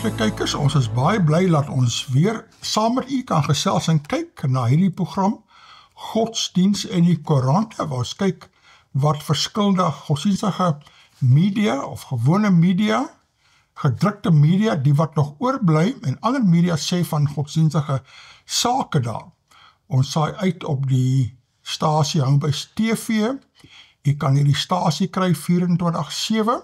Liewe kykers, ons is baie bly dat ons weer saam met u kan gesels en kyk na hierdie program Godsdienst en die Koerante, waar ons kyk wat verskillende godsdienstige media of gewone media, gedrukte media, die wat nog oorbly en ander media sê van godsdienstige sake daar. Ons saai uit op die stasie Homebase TV. U kan hierdie stasie kry 24/7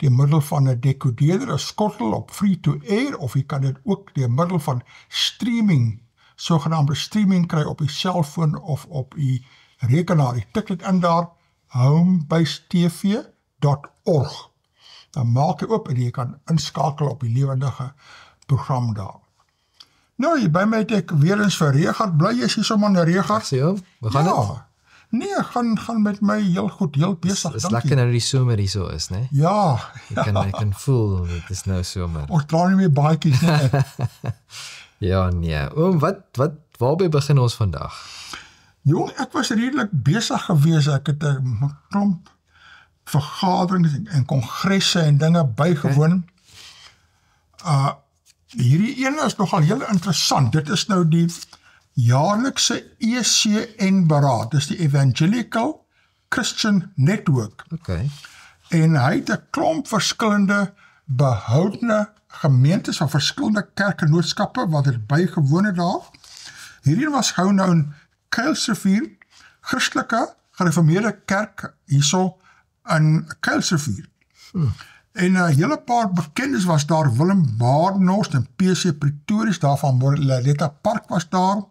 deur middel van 'n decodeerder, 'n skottel op free-to-air, of jy kan dit ook deur middel van streaming, sogenaamde streaming kry op die selfoon of op die rekenaar. Jy tik dit in daar, homebasetv.org. Dan maak jy oop en jy kan inskakel op die lewendige program daar. Nou, hier by my het ek weer eens vir Regard, bly jy hier sommer na Regard? So, we gaan dit? Nee, gaan met my heel goed, heel besig. Dis lekker nou die somer hier so is, né? Ja. Ek kan voel, dit is nou somer. Ons dra nie meer baadjies nie. Ja, nee. Waarby begin ons vandag? Jong, ek was redelik besig gewees, ek het 'n klomp vergaderings en kongresse en dinge bygewoon. Hierdie ene is nogal heel interessant, dit is nou die jaarlikse ECN beraad, dis die Evangelical Christian Network. Okay. En hy het 'n klomp verskillende behoudene gemeentes van verskillende kerkgenootskappe wat het bygewoon het daar. Hierdie was gehou nou in Kuilsrivier, Christelike Gereformeerde Kerk hierso in Kuilsrivier. En 'n hele paar bekendes was daar, Willem Badenhorst en PC Pretorius, daar van Moreletta Park was daar,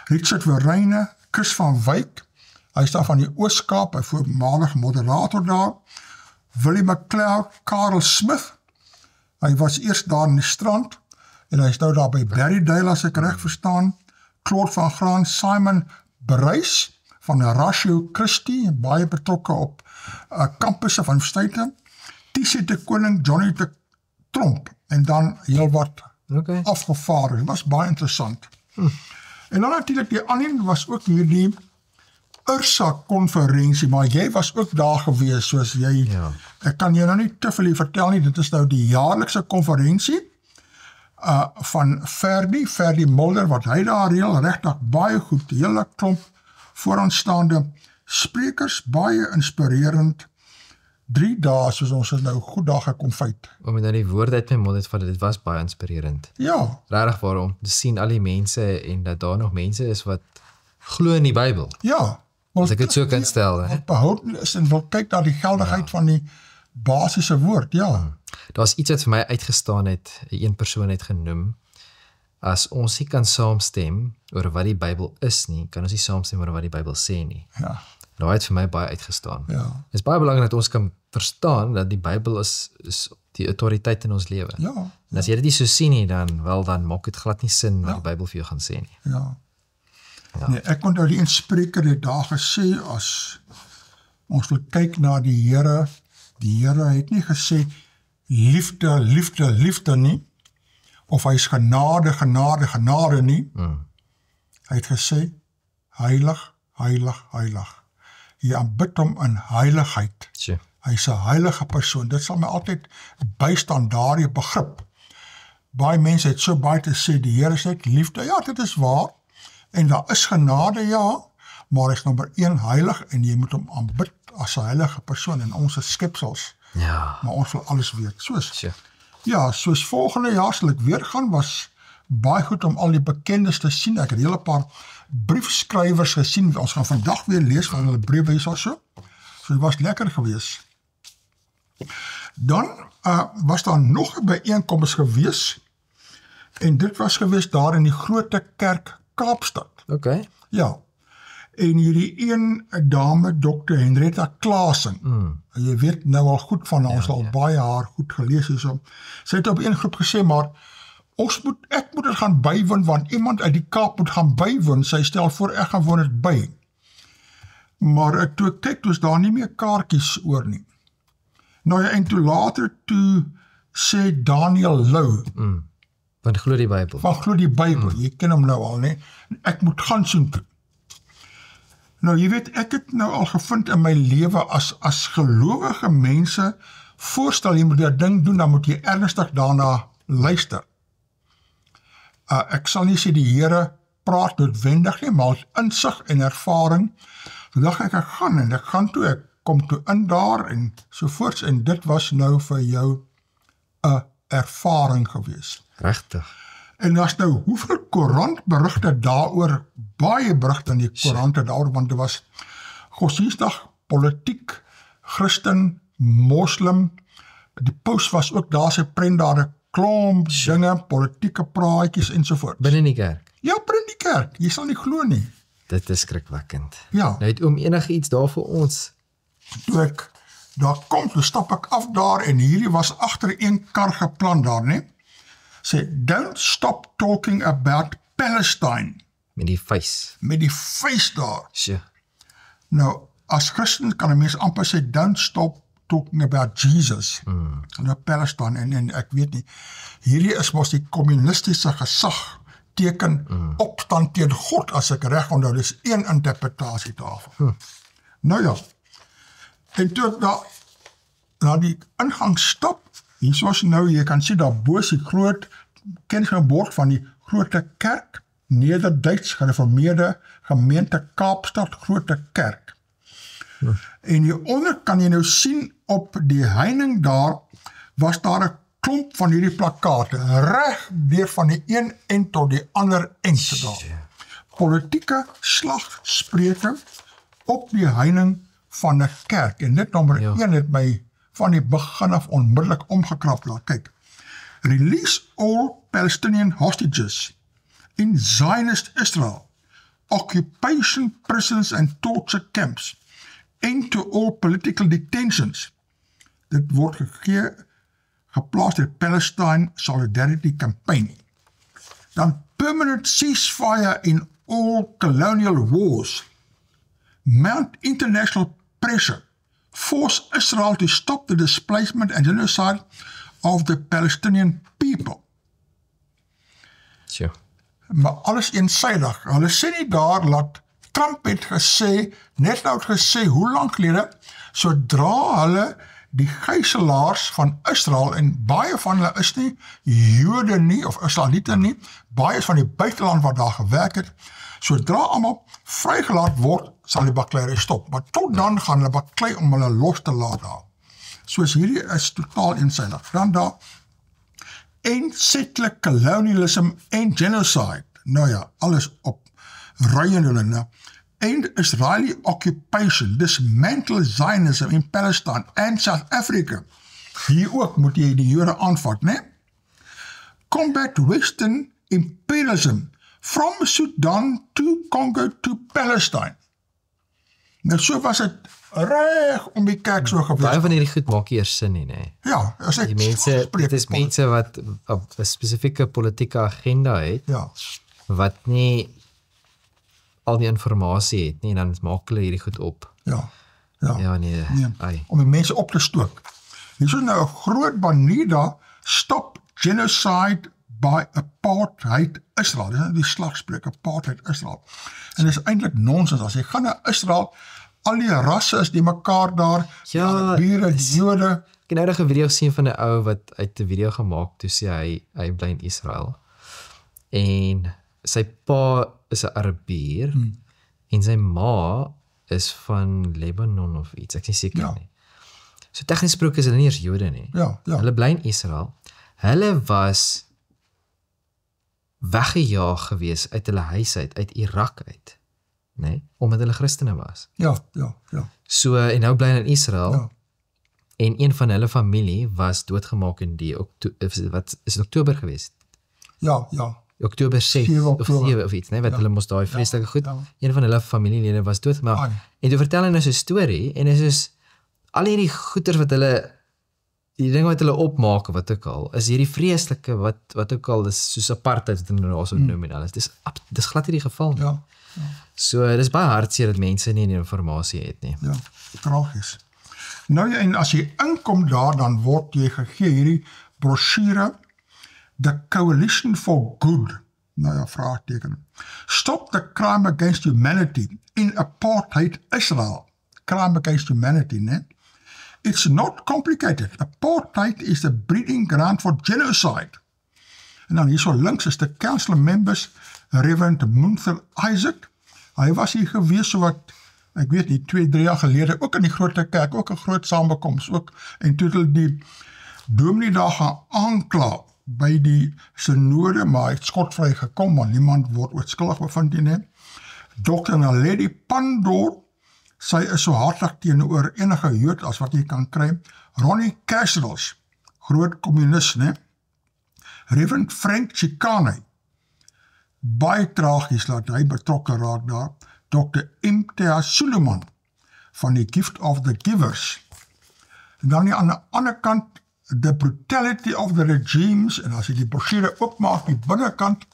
Richard Verreine, Chris van Wyk, hy is daar van die Oos-Kaap, hy voormalig moderator daar, Willie McLeod, Karel Smith, hy was eers daar in die strand, en hy is nou daar by Berrydale, as ek reg verstaan, Claude van Graan, Simon Bruys, van Ratio Christi, baie betrokke op campusse van Stuiten, T.C. de Koning, Johnny de Tromp, en dan heel wat afgevaardig. Het was baie interessant. En dan natuurlijk die ander was ook hierdie URSA-konferensie, maar jy was ook daar gewees, soos jy, ek kan jy nou nie te veel vertel nie, dit is nou die jaarlikse konferensie van Ferdi Mulder, wat hy daar heel regtig baie goed, die hele klomp vooraanstaande sprekers, baie inspirerend, 3 dae, soos ons het nou goed daar gekonfyt. Om nou die woord uit my mond het vat, dit was baie inspirerend. Ja. Regtig waarom, te sien al die mense, en dat daar nog mense is wat glo in die Bybel. Ja. As ek het so kan stel. Wat behouden is, en wil kyk na die geldigheid van die basiese woord, ja. Daar is iets wat vir my uitgestaan het, een persoon het genoem, as ons nie kan saamstem oor wat die Bybel is nie, kan ons nie saamstem oor wat die Bybel sê nie. Ja. Daar het vir my baie uitgestaan. Ja. Het is baie belangrik dat ons kan verstaan dat die Bybel is die autoriteit in ons lewe. Ja. En as jy dit nie so sien nie, dan maak het glad nie sin wat die Bybel vir jou gaan sê nie. Ja. Nee, ek onthou die inspreker het daar gesê, as ons wil kyk na die Here het nie gesê liefde, liefde, liefde nie, of hy is genade, genade, genade nie. Hy het gesê heilig, heilig, heilig. Jy aanbid hom in heiligheid. Sure. Hy is 'n heilige persoon. Dit sal my altyd bystaan, daardie begrip. Baie mense het so baie te sê, die Here is net liefde. Ja, dit is waar. En daar is genade, ja, maar hy is nommer 1 heilig, en jy moet hom aanbid as 'n heilige persoon, en ons is skepsels. Ja. Maar ons wil alles weet. Sure. Ja, soos volgende jaar sal ek weer gaan, was baie goed om al die bekendes te sien. Ek het 'n hele paar briefskrywers gesien, ons gaan vandag weer lees van hulle briewe hier so. So dit was lekker gewees. Dan was daar nog 'n byeenkoms gewees, en dit was gewees daar in die Grote Kerk Kaapstad. Okay. Ja, en hierdie een dame, Dr. Henrietta Klaasen, jy weet nou al goed van ons, al baie haar goed gelees is, sy het op een groep gesê, maar ek moet het gaan bywoon, want iemand uit die Kaap moet gaan bywoon, sy stel voor ek gaan woon het by. Maar toe ek kyk, toe is daar nie meer kaartjies oor nie. Nou ja, en toe later, toe sê Daniel Lou, van glo die Bybel. Van glo die Bybel, jy ken hom nou al, nie? Ek moet gaan soen toe. Nou, jy weet, ek het nou al gevind in my lewe as gelowige mense, voorstel jy moet die ding doen, dan moet jy ernstig daarna luister. Ek sal nie sê die Here praat noodwendig nie, maar as insig en ervaring, so dacht ek gaan toe, ek kom toe in daar en sovoorts, en dit was nou vir jou 'n ervaring gewees. Regtig. En as nou, hoeveel koerantberigte daaroor, baie berigte in die koerante daaroor, want dit was godsdienstig, politiek, Christen, moslim, die Paus was ook daar, sy prent daar 'n klomp dinge, politieke praatjies ensovoorts. Binne die kerk. Ja, binne die kerk, jy sal nie glo nie. Dit is skrikwekkend. Ja. Nou het oom enige iets daar vir ons. Toe ek daar kom, toe stap ek af daar en hierdie was agter een kar geplan daar, nee. Sê, don't stop talking about Palestine. Met die vuis. Met die vuis daar. Sjoe. Nou, as Christen kan 'n mens amper sê, don't stop talking about Jesus. Nou Palestine, en ek weet nie, hierdie is mos die communistiese gesag teken opstand teen God, as ek reg onthou, dis een interpretasie daarvan. Nou ja, en toe ek daar na die ingang stap, hier soos nou, jy kan sien daar bo is die groot kennisbord van die Grote Kerk, Nederduits Gereformeerde Gemeente Kaapstad Grote Kerk. En hieronder kan jy nou sien op die heining daar, was daar 'n klomp van hierdie plakate, reg deur van die een end tot die ander end daar. Politieke slagspreuke op die heining van 'n kerk. En dit nommer 1 het my van die begin af onmiddellik omgekrap laat. Kyk, release all Palestinian hostages in Zionist Israel, occupation prisons and torture camps, end to all political detentions. Dit word geplaas deur Palestine Solidarity Campaign. Dan permanent ceasefire in all colonial wars. Mount international pressure. Force Israel to stop the displacement and genocide of the Palestinian people. Sjoe. Maar alles eensydig. Hulle sê nie daar dat Trump het gesê, net nou het gesê, hoe lang gelede, sodra hulle die gijslaars van Israel, en baie van hulle is nie Jode nie, of Israeliete nie, baie is van die buiteland wat daar gewerk het, sodra allemaal vrygelaat word, sal die bakleierery stop, maar tot dan gaan hulle baklei om hulle los te laat daar. Soos hierdie is totaal eensydig. Dan daar, end settler colonialism and genocide, nou ja, alles op rui en hulle, nou, end Israeli occupation, dismantle Zionism in Palestine and South Africa. Hier ook moet jy die Jode aanvat, ne? Combat Western imperialism from Sudan to Congo to Palestine. Nou so was het reg om die kerk so gewees. Baie van hierdie goed maak nie eers sin nie, nee. Ja, as ek Die mense, dit is mense wat op 'n spesifieke politieke agenda het, ja, wat nie al die informasie het nie, dan maak hulle hierdie goed op. ja, Ja, nee, ai. om die mense op te stook. Hier is nou 'n groot banier daar, stop genocide by apartheid Israel. Dit is nou die slagspreuk, apartheid Israel. En dit is eintlik nonsens. As jy gaan na Israel, al die rasse is die mekaar daar, Ja, die Bure, die Jode. Ek het nou 'n video gesien van 'n ou wat uit 'n video gemaak, toe sê hy bly in Israel. En sy pa is 'n Arabier, en sy ma is van Lebanon of iets, ek is nie seker nie. So tegnies gesproke is hulle nie eers Jode nie. Ja. Hulle bly in Israel. Hulle was weggejaag gewees uit hulle huis uit Irak uit, nee, omdat hulle Christene was. Ja. So, en nou bly hulle in Israel, Ja. en een van hulle familie was doodgemaak in die wat is het Oktober gewees? Ja. Oktober 6 of 7 of iets, nee, wat hulle moes daai vreeslike goed. Een van hulle familielede was doodgemaak. En toe vertel hy nou so 'n storie, en is soos al hierdie goeters wat hulle, die ding wat hulle opmaak, wat ook al, is hierdie vreeslike, wat ook al, is soos apartheid, wat hulle nou so noem en alles. Dis glad nie die geval nie. Ja. So, dis baie hartseer dat mense nie die informasie het nie. Ja, tragies. Nou ja, en as jy inkom daar, dan word jy gegee hierdie brosjure, The Coalition for Good, nou ja, vraagteken. Stop the crime against humanity in apartheid Israel. Crime against humanity, ne? It's not complicated. Apartheid is the breeding ground for genocide. En dan hierso links is die council members, Reverend Munther Isaac. Hy was hier gewees so wat, ek weet nie, 2-3 jaar gelede, ook in die grote kerk, ook 'n groot samekoms, ook, en toe het die dominee daar gaan aankla by die synode, maar hy het skotvry gekom, want niemand word ooit skuldig bevind nie. Dr. Naledi Pandor, sy is so hartlik teenoor enige Jood as wat jy kan kry. Ronnie Kasrils, groot communist, ne? Reverend Frank Chikane, baie tragies laat hy betrokke raak daar. Dr. Imtiaz Suleiman, van die Gift of the Givers. En dan aan die ander kant, the brutality of the regimes, en as jy die brosjure opmaak, die binnenkant,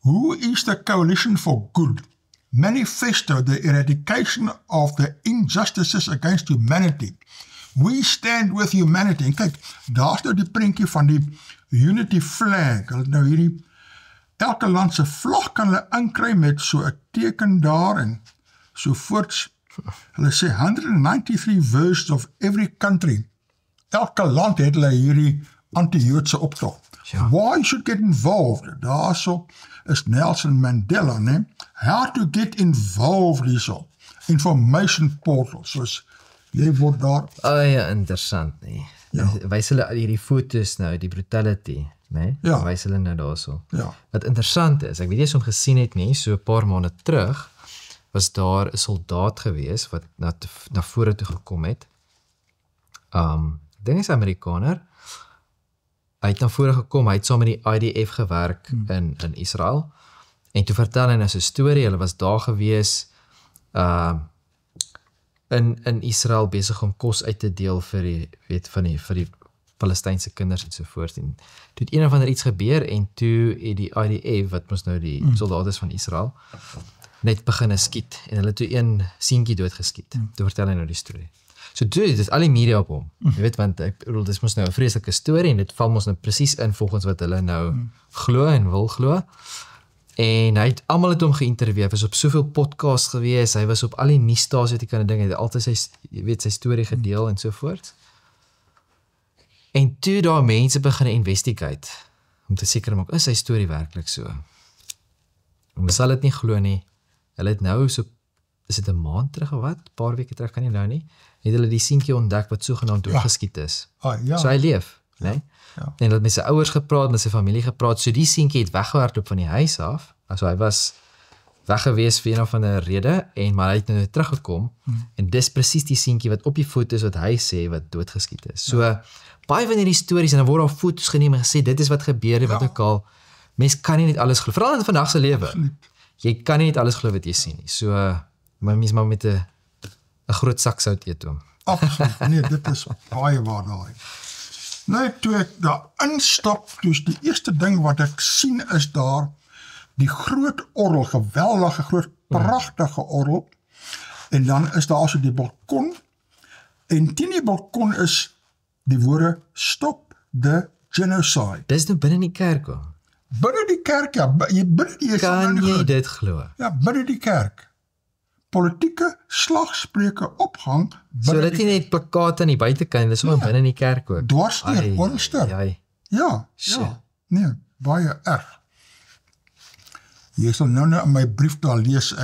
Who is the Coalition for Good? Manifesto, the eradication of the injustices against humanity. We stand with humanity. En kyk, daar is nou die prentjie van die Unity flag. Hulle nou hierdie, elke land se vlag kan hulle inkry met so 'n teken daar en so voorts. Hulle sê 193 versions of every country. Elke land het hulle hierdie anti-Joodse optog. Ja. Why should get involved? Daarso is Nelson Mandela, ne? How to get involved hierso. Information portals, soos jy word daar. Ja, interessant, nee. Ja. Wys hulle hierdie foto's nou, die brutality, nee? Ja. Wys hulle nou daarso. Ja. Wat interessant is, ek weet jy as hom gesien het nie, so 'n paar maande terug, was daar 'n soldaat gewees, wat na vore toe gekom het. Ek dink hy's Amerikaner. Hy het na vore gekom, hy het saam met die IDF gewerk in Israel, en toe vertel hy nou sy storie, hulle was daar gewees, in Israel besig om kos uit te deel vir die Palestynse kinders en so voort, en toe het een of ander iets gebeur, en toe het die IDF, wat mos nou die soldaat is van Israel, net begin skiet, en hulle toe een seentjie doodgeskiet, toe vertel hy nou die storie. So dit is al die media op hom, jy weet, want ek bedoel, dit is mos nou 'n vreeslike storie, en dit val mos nou presies in volgens wat hulle nou glo en wil glo, en hy het almal het hom geïnterview, hy was op soveel podcasts gewees, hy was op al die nuusstasies, wat jy kan ding, hy het altyd sy storie gedeel en so voort, en toe daar mense begin investigate, om te seker maak, is sy storie werklik so, en ons sal dit nie glo nie, hulle het nou so, is dit 'n maand terug of wat, paar weke terug, kan nie nou nie, het hulle die seentjie ontdek wat sogenaamd doodgeskiet is. Ja. So hy leef, nee? Ja. En hulle het met sy ouers gepraat, met sy familie gepraat, so die seentjie het weggehardloop van die huis af, also hy was weg gewees vir een of ander rede, maar hy het nou teruggekom, en dis presies die seentjie wat op die foto's wat hy sê, wat doodgeskiet is. So, baie van hierdie stories, en dan word al foto's geneem en gesê, dit is wat gebeur, wat ook al, mens kan nie net alles glo, veral in vandag se lewe, jy kan nie net alles glo wat jy sien nie, so, maar mens maar met 'n groot sak sout eet hom. Absoluut, nee, dit is baie waar daar. Nou, toe ek daar instap, dus die eerste ding wat ek sien is daar, die groot orgel, geweldige groot, pragtige orgel, en dan is daar also die balkon, en teen die balkon is die woorde, stop the genocide. Dis nou binne die kerk, hoor. Binne die kerk, ja, binne die kan jy dit glo? Ja, binne die kerk. Politieke slagspreuke ophang. So dit nie net plakate aan die buitekant, dis ook binne in die kerk ook. Dwarsdeur, oorster. Ja, nee, baie erg. Jy sal nou in my brief daar lees,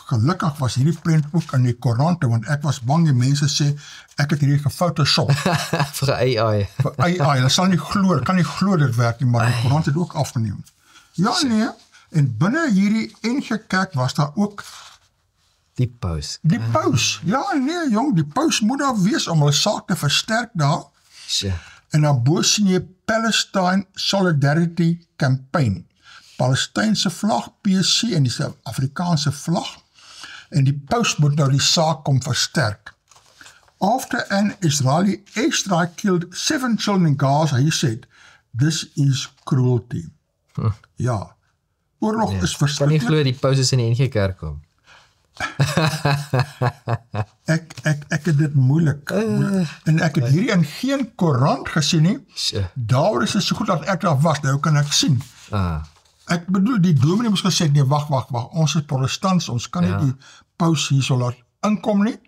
gelukkig was hierdie prent ook in die koerante, want ek was bang die mense sê, ek het hierdie gefotoshop. Vir AI. Vir AI, hulle sal nie glo, kan nie glo dit werk nie, maar die koerant het ook afgeneem. Ja, nee, en binne hierdie NG Kerk was daar ook die paus. Die paus, ja nee jong, die paus moet daar wees om hulle saak te versterk daar. En dan bo sien jy Palestine Solidarity Campaign. Palestynse vlag, PSC en die Afrikaanse vlag. En die paus moet nou die saak kom versterk. After an Israeli airstrike killed 7 children in Gaza, he said, this is cruelty. Ja, oorlog is verskriklik. Kan nie glo die paus is in die NG Kerk kom. Ek het dit moeilik. En ek het hierdie in geen koerant gesien nie. Daar is dit so goed dat ek daar was, nou kan ek sien. Ek bedoel, die dominee moes gesê, nee, wacht, ons is protestants, ons kan nie die paus hier so laat inkom nie.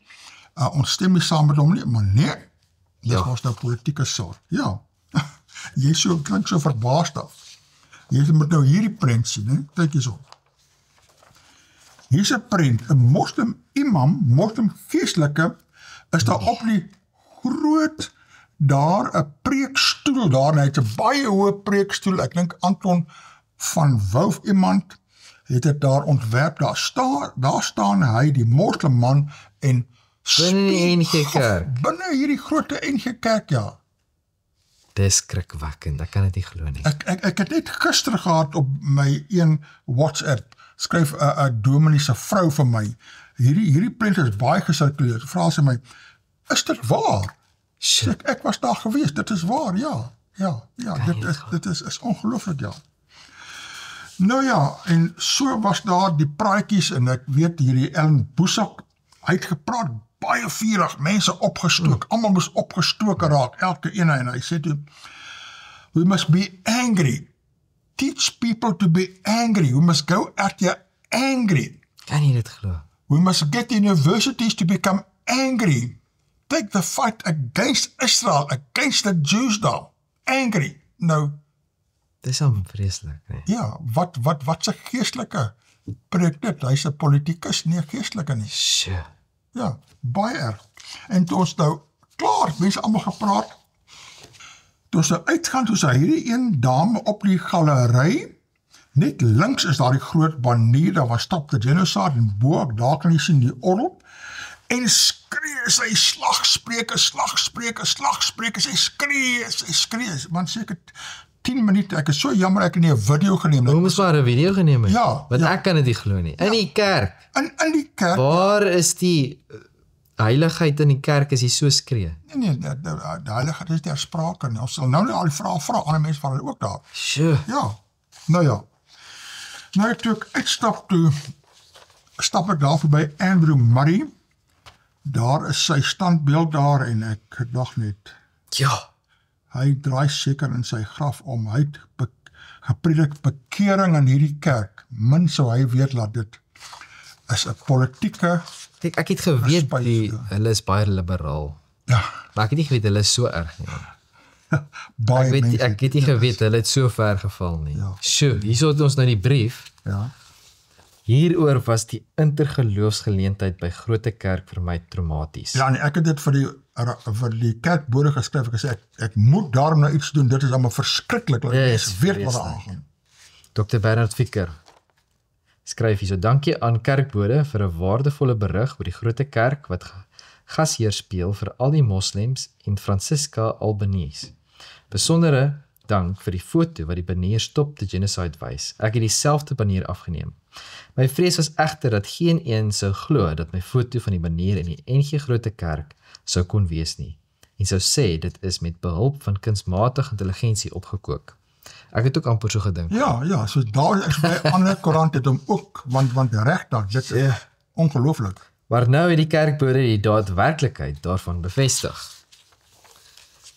Ons stem nie saam met hom nie, maar nee, dit was nou politieke saak. Ja, jy klink so verbaasd af. Jy moet nou hierdie prent sien, hè? Kyk hierso. Hier is 'n prent, 'n moslim imam, moslim geestelike, is daar op die groot, daar 'n preekstoel daar, en hy het 'n baie hoë preekstoel, ek dink Anton van Wouw iemand, het dit daar ontwerp, daar staan hy, die moslimman, en binne die NG Kerk. Binne hierdie grote NG Kerk, ja. Dis skrikwekkend, ek kan dit nie glo nie. Ek het net gister gehad op my een WhatsApp, skryf 'n dominee se vrou vir my, hierdie prent is baie gesirkuleer, vra sy my, is dit waar? Ek was daar gewees, dit is waar, ja, dit is ongelooflik, ja. Nou ja, en so was daar die praatjies, en ek weet hierdie Ellen Boesak, hy het gepraat, baie vurig, mense opgestook, almal moes opgestoken raak, elke ene, en hy sê toe, we must be angry, teach people to be angry, we must go at you angry. Kan jy dit glo? We must get universities to become angry, take the fight against Israel, against the Jews daar, angry, nou, dis am vreeslik, nee. Ja, wat sy geestelike preek dit, hy is 'n politikus, nie 'n geestelike nie. Sjoe. Ja, baie erg. En toe ons nou, klaar, mense allemaal gepraat, toe ons nou uitgaan, toe sy hierdie een dame op die galery, net links is daar die groot banier, daar was Stop the Genocide, en bo, daar kan jy sien die orgel, en skree sy slagspreuke, sy skree, want seker 10 minute, ek is so jammer, ek het nie 'n video geneem. Hoe moes maar 'n video geneem het? Ja. Want ek kan dit nie glo nie. In die kerk. In die kerk. Waar is die heiligheid in die kerk as jy so skree? Nee, die heiligheid is ter sprake. Ons sal nou al die vrae vra, ander mense van hulle ook daar. Sjoe. Ja, nou ja. Nou toe ek uitstap toe, stap ek daar by Andrew Murray, daar is sy standbeeld daar, en ek dink net, ja, hy draai seker in sy graf om, hy het gepredik bekering in hierdie kerk, min sou hy weet dat dit is 'n politieke... Ek het geweet, hulle is baie liberaal, ja. Maar ek het nie geweet, hulle is so erg nie. Baie ek het nie geweet, hulle het so ver geval nie. Ja. Sjoe, hier het ons nou die brief, ja. Hieroor was die intergeloofsgeleentheid by Grote Kerk vir my traumaties. Ja, en ek het dit vir die kerkbode geskryf, ek sê, ek moet daarom nou iets doen, dit is allemaal verskriklik, Yes, weet wat daar aangaan. Dr. Bernard Fikker skryf hier so, dankie aan kerkbode vir 'n waardevolle berig oor die Grote Kerk wat gasheer speel vir al die moslems en Francisca Albanese. Besondere dank vir die foto wat die banier Stop the Genocide wys. Ek het dieselfde banier afgeneem. My vrees was egter dat geen een sou glo dat my foto van die banier in die NG Grote Kerk sou kon wees nie, en sou sê dit is met behulp van kunsmatige intelligensie opgekook. Ek het ook amper so gedink. Ja, so daar is by ander koerant het hom ook, want regtig, dit is ongelooflik. Maar nou het die kerkbode die daadwerklikheid daarvan bevestig.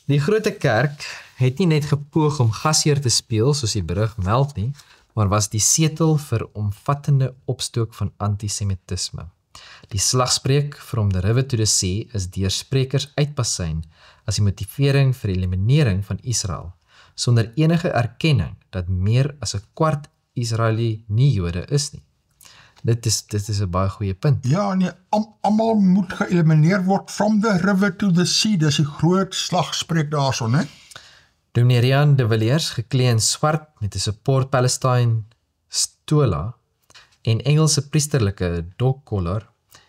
Die Grote Kerk het nie net gepoog om gasheer te speel, soos die berig meld nie, maar was die setel vir omvattende opstook van antisemitisme. Die slagspreuk From the River to the Sea is deur sprekers uitpasyn as die motivering vir die eliminering van Israel, sonder enige erkenning dat meer as 'n kwart Israeli nie Jode is nie. Dit is 'n baie goeie punt. Ja, nee, almal moet geëlimineer word from the river to the sea, dis die groot slagspreuk daarso, né? Dominee Rian de Villiers, geklee in swart met 'n Support Palestine stola en Engelse priesterlike dogcollar,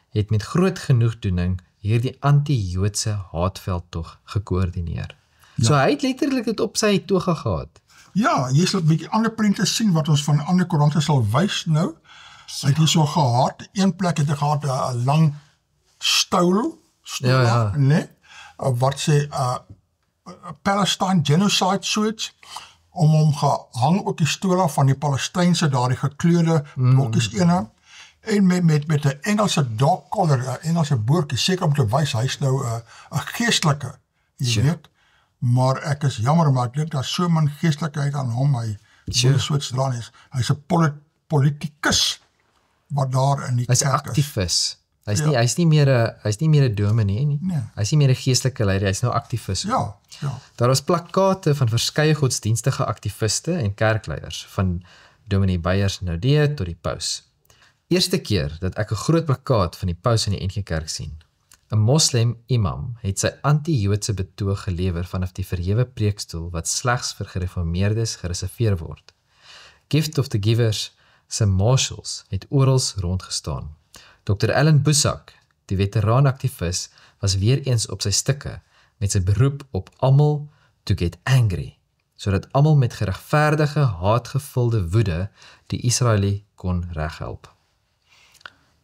het met groot genoegdoening hierdie anti-Joodse haatveldtog gekoördineer. Ja. So hy het letterlik dit op sy toga gehad. Ja, jy sal 'n bietjie ander prente sien wat ons van ander koerante sal wys nou. Hy het hier so gehad, een plek het hy gehad 'n lang stoel, ja. Nee, wat sê Palestine genocide soets, om hom gehang op die stoel van die Palestynse daar die gekleurde blokkies ene, en met 'n Engelse dog collar, 'n Engelse boortjie, seker om te wys hy's nou 'n geestelike, jy weet. Maar ek is jammer, maar ek dink daar so min geestelikheid aan hom, hy soets dran is. Hy's 'n politikus wat daar in die kerk is. Hy's 'n aktivis. Hy's nie meer 'n dominee nie. Nee. Hy's nie meer 'n geestelike leier, hy's nou aktivis. Ja. Daar was plakkate van verskeie godsdienstige aktiviste en kerkleiers, van Dominee Beyers Naudé tot die paus. Eerste keer dat ek 'n groot plakkaat van die paus in die NG Kerk sien. 'n Moslem imam het sy anti-Joodse betoog gelewer vanaf die verhewe preekstoel wat slegs vir gereformeerdes gereserveer word. Gift of the Givers se marshals het oral rondgestaan. Dr. Alan Bussack, die veteranaktivis, was weer eens op sy stikke met sy beroep op almal to get angry, sodat almal met geregverdige, haatgevulde woede die Israelie kon reghelp.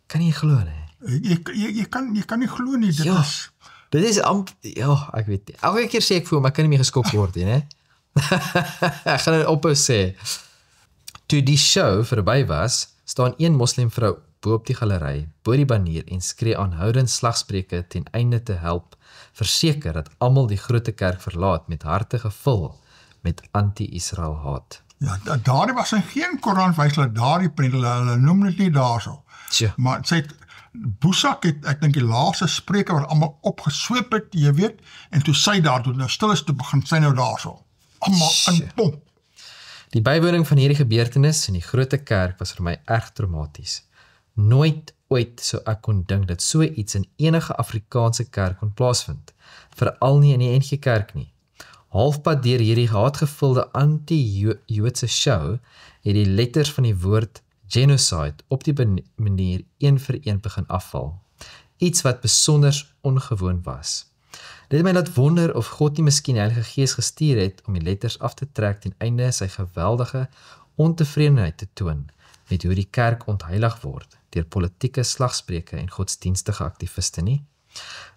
Kan jy glo nie? Jy kan nie glo nie, dit is... Dit is ek weet nie. Elke keer sê ek vir hom, ek kan nie meer geskok word nie, né? Ek gaan dit ophou sê. Toe die show verby was, staan een moslimvrou bo op die galery, bo die banier en skree aanhoudend slagspreuke ten einde te help verseker dat almal die groot kerk verlaat met harte gevul met anti-Israel haat. Ja, daardie was geen Koran wys dat daardie prent, hulle noem dit nie daarso. Maar sy het Bussack het, ek dink die laaste spreuke wat almal opgesweep het, jy weet, en toe sy daar toe nou stil is te begin, sy nou daarso. Almal in pomp. Die bywoning van hierdie gebeurtenis in die groot kerk was vir my erg traumaties. Nooit ooit sou ek kon dink dat so iets in enige Afrikaanse kerk kon plaasvind, veral nie in die NG Kerk nie. Halfpad deur hierdie haatgevulde anti-Joodse show het die letters van die woord genocide op die manier een vir een begin afval. Iets wat besonder ongewoon was. Dit het my laat wonder of God nie miskien die Heilige Gees gestuur het om die letters af te trek ten einde sy geweldige ontevredenheid te toon met hoe die kerk ontheilig word deur politieke slagspreuke en godsdienstige aktiviste nie.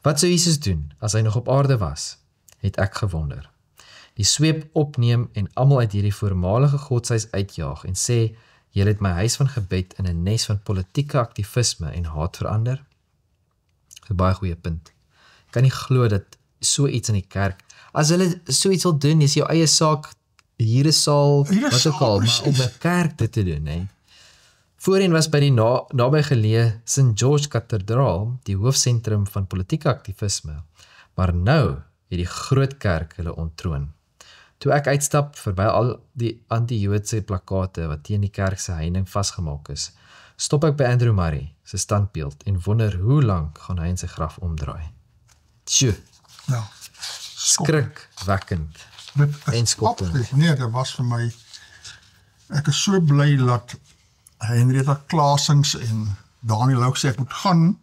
Wat sou Jesus doen as hy nog op aarde was? Het ek gewonder. Die sweep opneem en almal uit hierdie voormalige godshuis uitjaag en sê, julle het my huis van gebed in 'n nes van politieke aktivisme en haat verander? Dis 'n baie goeie punt. Ek kan nie glo dat so iets in die kerk, as hulle so iets wil doen, is jou eie saak, hier is saal, wat ook al, maar om 'n kerk dit te doen, hè. Voorheen was by die naby geleë St. George Kathedraal die hoofsentrum van politieke aktivisme, maar nou het die groot kerk hulle onttroon. Toe ek uitstap verby al die anti-Joodse plakate wat teen die kerk se heining vasgemaak is, stop ek by Andrew Murray se standbeeld en wonder hoe lank gaan hy in sy graf omdraai. Tjoe, Ja. skrikwekkend en skokkend. Nee, dit was vir my, ek is so bly dat Henrietta Klasings en Daniel ook sê ek moet gaan,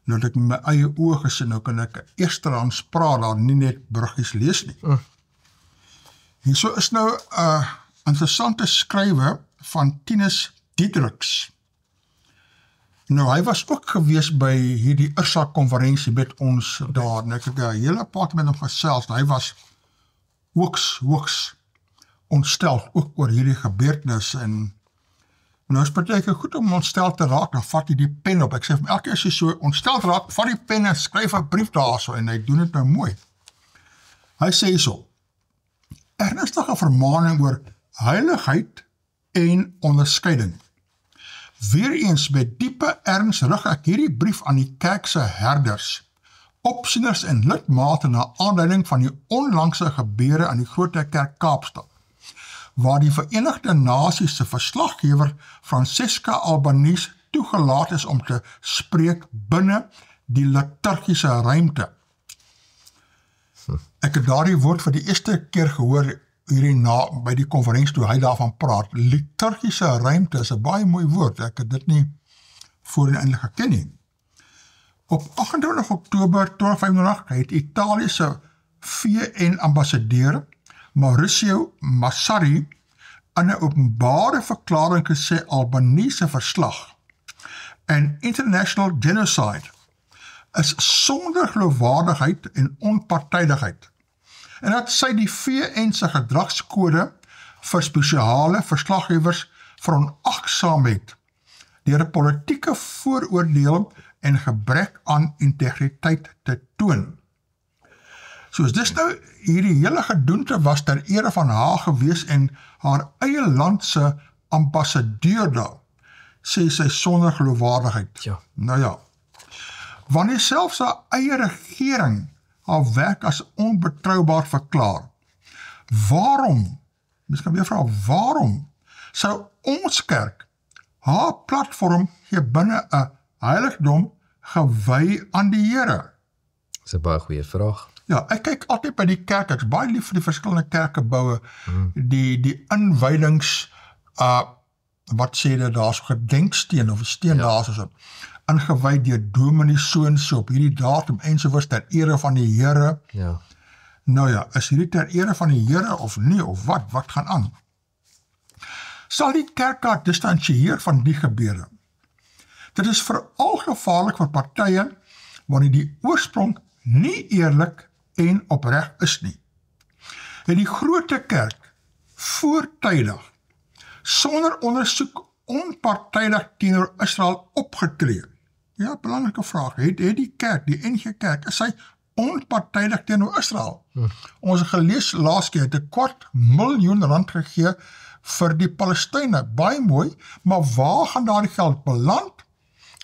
dat ek met my eie oë gesien, nou kan ek eerstehands praat daar, nie net bruggies lees nie. Hierso is nou 'n interessante skrywe van Tinus Diedrichs. Nou, hy was ook gewees by hierdie IRSA-konferensie met ons daar, en ek het 'n hele paar met hom gesels, en hy was hoogs ontstel, ook oor hierdie gebeurtenis, en nou is partyke goed om ontstel te raak, dan vat hy die pen op, ek sê vir elke keer as jy so ontstel raak, vat die pen en skryf 'n brief daarso, en hy doen dit nou mooi. Hy sê so, ernstige vermaning oor heiligheid en onderskeiding. Weereens met diepe erns rig ek hierdie brief aan die kerk se herders, opsieners en lidmate na aanleiding van die onlangse gebeure aan die Grote Kerk Kaapstad, waar die Verenigde Nasies se verslaggewer Francesca Albanese toegelaat is om te spreek binne die liturgiese ruimte. Ek het daardie woord vir die eerste keer gehoor by die konferensie toe hy daarvan praat. Liturgiese ruimte is 'n baie mooi woord, ek het dit nie voorheen eintlik geken nie. Op 28 Oktober 2025 het Italië se VN-ambassadeur Maurizio Massari in 'n openbare verklaring gesê Albanese verslag en international genocide is sonder geloofwaardigheid en onpartydigheid, en dat sy die VN se gedragskode vir spesiale verslaggewers veronagsaam het deur 'n politieke vooroordeel en gebrek aan integriteit te toon. Soos dis nou, hierdie hele gedoente was ter ere van haar gewees en haar eie land se ambassadeur daar, sê sy sonder geloofwaardigheid. Ja. Nou ja, wanneer selfs haar eie regering haar werk as onbetroubaar verklaar. Waarom, mens kan weer vraag, waarom sou ons kerk haar platform hier binne 'n heiligdom gewy aan die Here? Dis 'n baie goeie vraag. Ja, ek kyk altyd by die kerk, ek is baie lief vir die verskillende kerkeboue, die inwydings, wat sê dit daar, so gedenksteen of 'n steen daar so, ingewy deur dominee so en so op hierdie datum ensovoorts ter ere van die Here. Ja. Nou ja, is hierdie ter ere van die Here of nie, of wat gaan aan? Sal die kerk haar distansieer van die gebeure? Dit is veral gevaarlik vir partye wanneer die oorsprong nie eerlik en opreg is nie. Het die groote kerk voortydig, sonder ondersoek onpartydig teenoor Israel opgetree? Ja, belangrike vraag. Het die kerk, die NG Kerk, is sy onpartydig teenoor Israel? Ons het gelees laas keer, het 'n R250 000 gegee vir die Palestynë. Baie mooi, maar waar gaan daardie geld beland?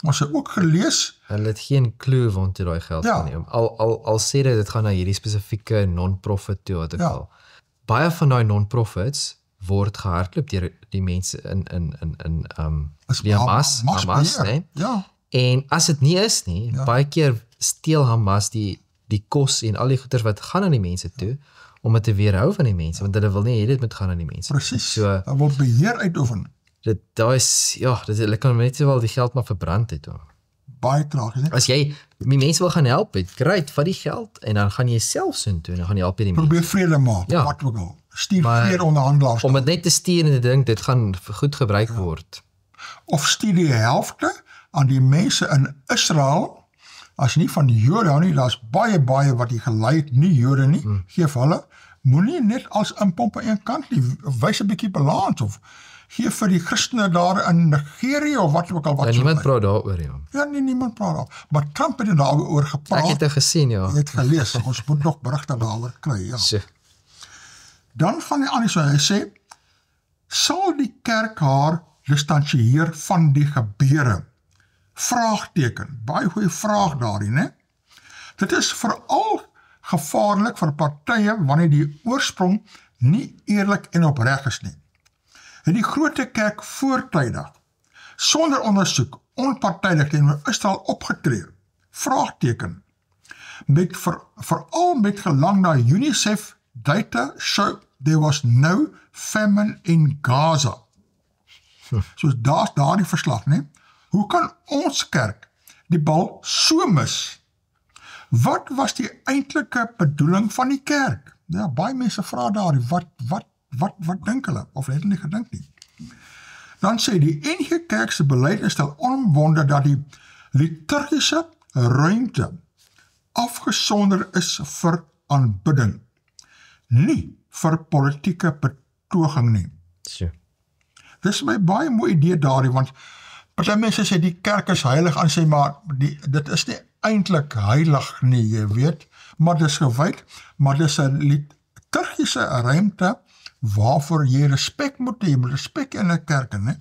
Ons het ook gelees, Hulle het geen klou waantoe daai geld gaan nie. Al sê dit gaan na hierdie spesifieke non-profit toe wat ek al. Baie van daai non-profits word gehardloop deur die mense in die Hamas, né? Ja. En as dit nie is nie, baie keer steel Hamas die kos en al die goeders wat gaan aan die mense toe, om dit te weerhou van die mense, want hulle wil nie hê dit moet gaan aan die mense. Presies, so, daar word beheer uitoefen. Hulle kan net wel die geld maar verbrand het. Baie tragies, As jy die mense wil gaan help, great, vat die geld, en dan gaan jy self soheen toe, en dan gaan jy help die mense. Probeer vrede maak, wat ook al. Stuur vrede onderhandelaars. Om dit net te stuur en te dink, dit gaan goed gebruik word. Of stuur die helfte aan die mense in Israel, as nie van die Jode nie, daar is baie wat die gelei het, nie Jode nie, geef hulle, moenie net als inpomp aan een kant nie, wys 'n bietjie balans, of geef vir die Christene daar in Nigerië, of wat ook al. Niemand praat daaroor, Ja, nie, niemand praat daaroor. Maar Trump het daaroor gepraat. Ek het dit gesien, ja. Jy het gelees, ons moet nog berigte daaroor kry, ja. So. Dan gaan hy aan, so hy sê, sal die kerk haar distansieer van die gebeure? Vraagteken, baie goeie vraag daarin, né? Dit is veral gevaarlik vir partye wanneer die oorsprong nie eerlik en opreg is nie. Het die groote kerk voortydig, sonder ondersoek, onpartydig teenoor Israel opgetree? Vraagteken. Veral met gelang na UNICEF data show there was no famine in Gaza. Soos daar die verslag, né? Hoe kan ons kerk die bal so mis? Wat was die eintlike bedoeling van die kerk? Ja, baie mense vra daar, wat dink hulle? Of het hulle nie gedink nie? Dan sê die NG Kerk se belydenis stel onomwonde dat die liturgiese ruimte afgesonder is vir aanbidding, nie vir politieke betoging nie. So. Dis my baie mooi idee daarin, want party mense sê die kerk is heilig, en sê maar dit is nie eintlik heilig nie, jy weet, maar dis gewyd, maar dis 'n liturgiese ruimte waarvoor jy respek moet hê, jy moet respek in 'n kerk, né?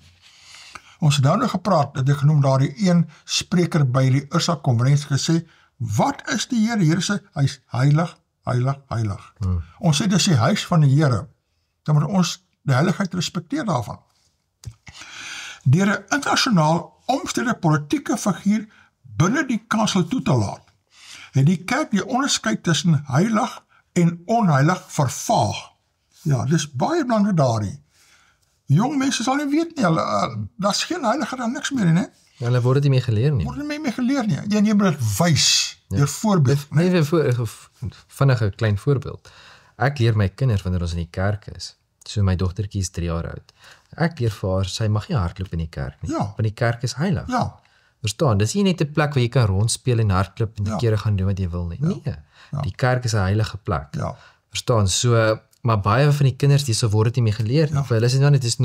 Ons het nou gepraat, het ek genoem daar die een spreker by die Ursa konferensie gesê, wat is die Here? Here sê, hy is heilig, heilig, heilig. Ons sê dis die huis van die Here, dan moet ons die heiligheid respekteer daarvan. Deur 'n internasionaal omstrede politieke figuur binne die kansel toe te laat, het die kerk die onderskeid tussen heilig en onheilig vervaag. Ja, dis baie belangrik daarin. Jong mense sal nie weet nie, daar is geen heilige dan niks meer nie. Ja, hulle word dit nie meer geleer nie. Word dit nie meer geleer nie. Jy moet dit wys, deur voorbeeld. Nee, vinnige klein voorbeeld. Ek leer my kinders wanneer ons in die kerk is. So my dogtertjie is 3 jaar oud. Ek leer vir haar, sy mag nie hardloop in die kerk nie, want die kerk is heilig. Ja. Verstaan, dis nie net 'n plek waar jy kan rondspeel en hardloop en die kere gaan doen wat jy wil nie. Nee, die kerk is 'n heilige plek. Ja. Verstaan, so, maar baie van die kinders die so word dit nie meer geleer nie. Vir hulle is dit is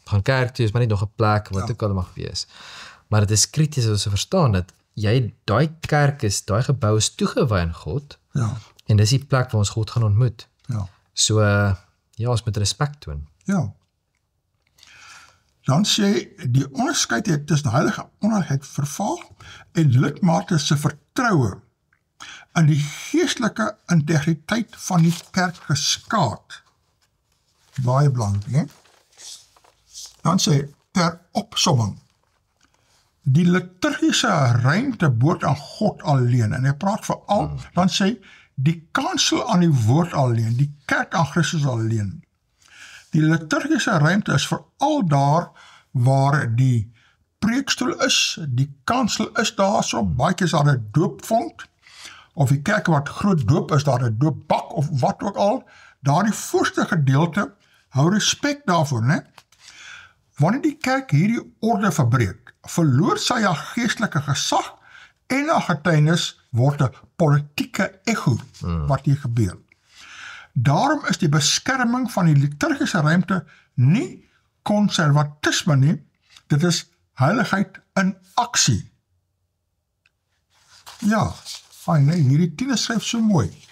gaan kerk toe, is maar net nog 'n plek wat ook al mag wees. Maar dit is krities as ons verstaan dat daai kerk is, daai gebou is toegewy aan God. Ja. En dis die plek waar ons God gaan ontmoet. Ja. So, ja, ons moet respek toon. Ja. Dan sê die onderskeidheid tussen heilige onheiligheid vervaag en lidmate se vertroue in die geestelike integriteit van die kerk geskaad. Baie belangrik, hè? Dan sê ter opsomming, die liturgiese ruimte behoort aan God alleen, en hy praat veral, dan sê die kansel aan die woord alleen, die kerk aan Christus alleen. Die liturgiese ruimte is veral daar waar die preekstoel is, die kansel is daar so, baie keer is daar 'n doopvonk, of die kerk wat groot doop is, daar 'n doopbak of wat ook al, daar die voorste gedeelte, hou respek daarvoor, né? Wanneer die kerk hierdie orde verbreek, verloor sy haar geestelike gesag en haar getuienis word 'n politieke ego wat hier gebeur. Daarom is die beskerming van die liturgiese ruimte nie konservatisme nie, dit is heiligheid in aksie. Ja, fyn, hierdie Tinus skryf so mooi.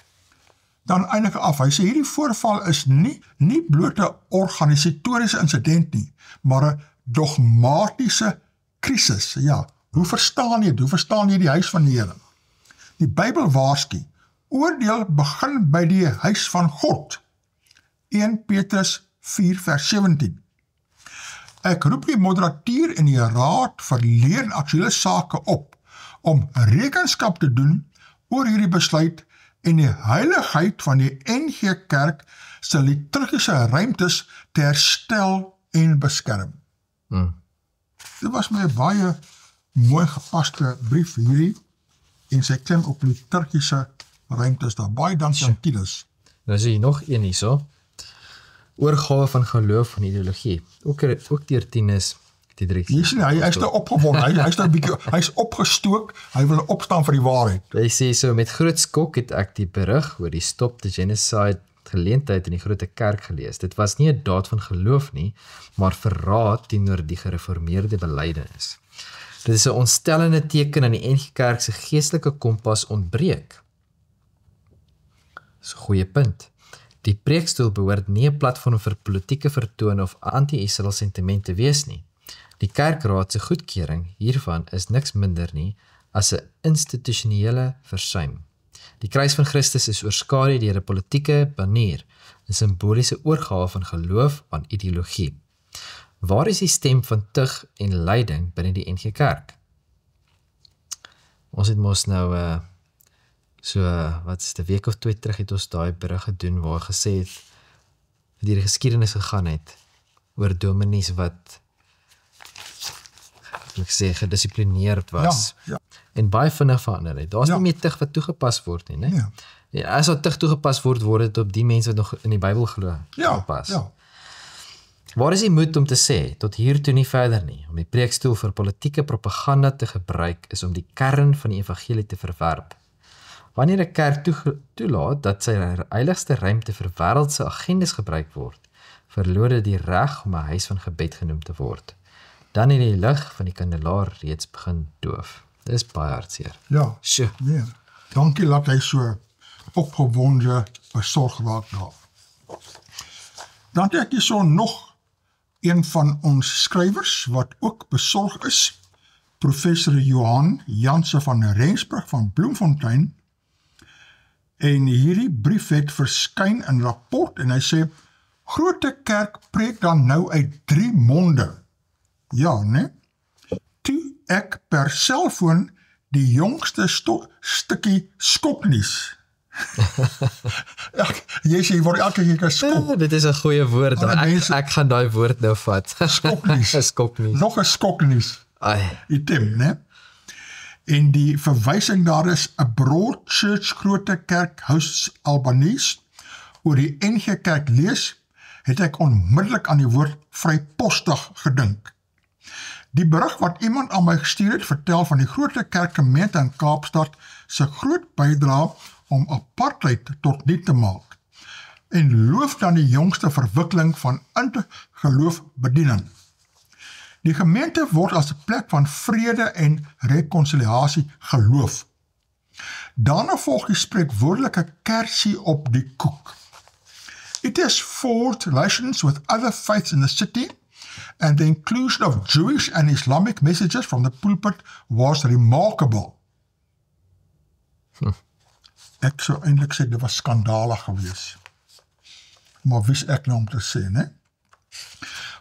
Dan eindig af, hy sê hierdie voorval is nie bloot 'n organisatoriese insident nie, maar 'n dogmatiese krisis. Ja, hoe verstaan jy die huis van die Here? Die Bybel waarsku, oordeel begin by die huis van God. 1 Petrus 4 vers 17. Ek roep die moderateur en die raad vir leer en aktuele sake op, om rekenskap te doen oor hierdie besluit en die heiligheid van die NG Kerk se liturgiese ruimtes te herstel en beskerm. Dit was my 'n baie mooi gepaste brief hierdie, en sy klim op liturgiese ruimtes daar. Baie dankie aan Tinus. Nou is hier nog een hierso. Oorgawe van geloof en ideologie. Ook deur Tinus. Hy is nou opgewonde, hy is opgestook, hy wil opstaan vir die waarheid. Hy sê so, met groot skok het ek die berig oor die Stop the Genocide geleentheid in die Grote Kerk gelees. Dit was nie 'n daad van geloof nie, maar verraad teenoor die gereformeerde belydenis. Dit is 'n ontstellende teken aan die NG Kerk se geestelike kompas ontbreek. Dis 'n goeie punt. Die preekstoel behoort nie 'n platform vir politieke vertoon of anti-Israel sentiment te wees nie. Die kerkraad se goedkeuring hiervan is niks minder nie as 'n institusionele versuim. Die kruis van Christus is oorskadu deur 'n politieke banier, 'n simboliese oorgawe van geloof aan ideologie. Waar is die stem van tug en leiding binne die NG Kerk? Ons het mos nou wat is 'n week of 2 terug het ons daai berig gedoen waar gesê het die geskiedenis gegaan het oor dominees wat ek sê gedissiplineerd was. Ja. En baie vinnig verander het. Daar's nie meer tug wat toegepas word nie, né? Ja, as daar tug toegepas word dit op die mense wat nog in die Bybel glo toegepas. Ja. Waar is die moed om te sê tot hier toe nie verder nie? Om die preekstoel vir politieke propaganda te gebruik is om die kern van die evangelie te verwerp. Wanneer 'n kerk toelaat dat sy heiligste ruimte vir wêreldse agendas gebruik word, verloor dit die reg om 'n huis van gebed genoem te word. Dan het die lig van die kandelaar reeds begin doof. Dit is baie hartseer. Ja, Sjoe. Nee. Dankie dat hy so opgewonde besorg raak daar. Dan het ek hierso nog een van ons skrywers wat ook besorg is, professor Johan Janse van Rensburg van Bloemfontein. En hierdie brief het verskyn in rapport en hy sê, Grote Kerk preek dan nou uit 3 monde. Ja, né? Toe ek per selfoon die jongste stukkie skoknuus. Jy sê, jy word elke keer geskok. Dit is 'n goeie woord. Ek gaan daai woord nou vat. Skoknuus. Skoknuus. Nog 'n skoknuus. Item, né? En die verwysing daar is 'n Broad Church Grote Kerk House Albanese oor die NG Kerk lees, het ek onmiddellik aan die woord vrypostig gedink. Die berig wat iemand aan my gestuur het, vertel van die Grote Kerk gemeente in Kaapstad se groot bydrae om apartheid tot nul te maak en loof dan die jongste verwikkeling van intergeloofbediening. Die gemeente word as 'n plek van vrede en rekonsiliasie geloof. Daarna volg die spreekwoordelike kersie op die koek. It has forged relations with other faiths in the city and the inclusion of Jewish and Islamic messages from the pulpit was remarkable. Ek sou eintlik sê, dit was skandalig gewees. Maar wie is ek nou om te sê, ne?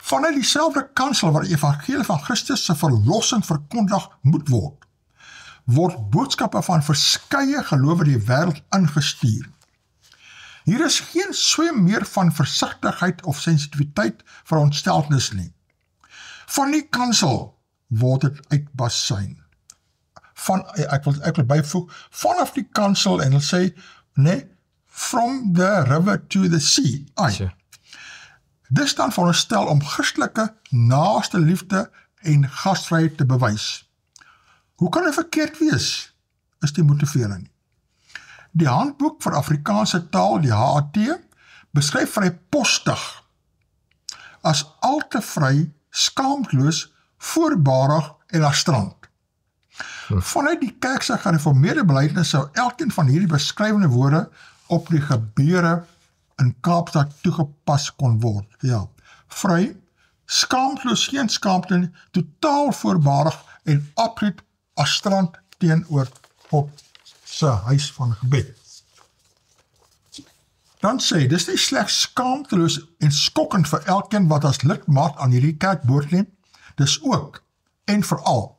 Vanuit dieselfde kansel waar die evangelie van Christus se verlossing verkondig moet word boodskappe van verskeie gelowe die wêreld ingestuur. Hier is geen swem meer van versigtigheid of sensitiwiteit vir ontsteltenis nie. Van die kansel word dit uitbasuin. Ek wil byvoeg, vanaf die kansel en hulle sê, nee, from the river to the sea. Sure. Dis dan veronderstel om Christelike naaste liefde en gasvryheid te bewys. Hoe kan dit verkeerd wees? Is die motivering. Die handboek vir Afrikaanse taal, die HAT, beskryf vrypostig as al te vry, skaamteloos, voorbarig en astrant. Vanuit die kerk se gereformeerde belydenis sou elkeen van hierdie beskrywende woorde op die gebeure in Kaapstad toegepas kon word. Ja, vry, skaamteloos, geen skaamte nie, totaal voorbarig en absoluut astrant teenoor God se huis van gebed. Dan sê, dis nie slegs skaamteloos en skokkend vir elkeen wat as lidmaat aan hierdie kerk behoort nie, dis ook, en veral,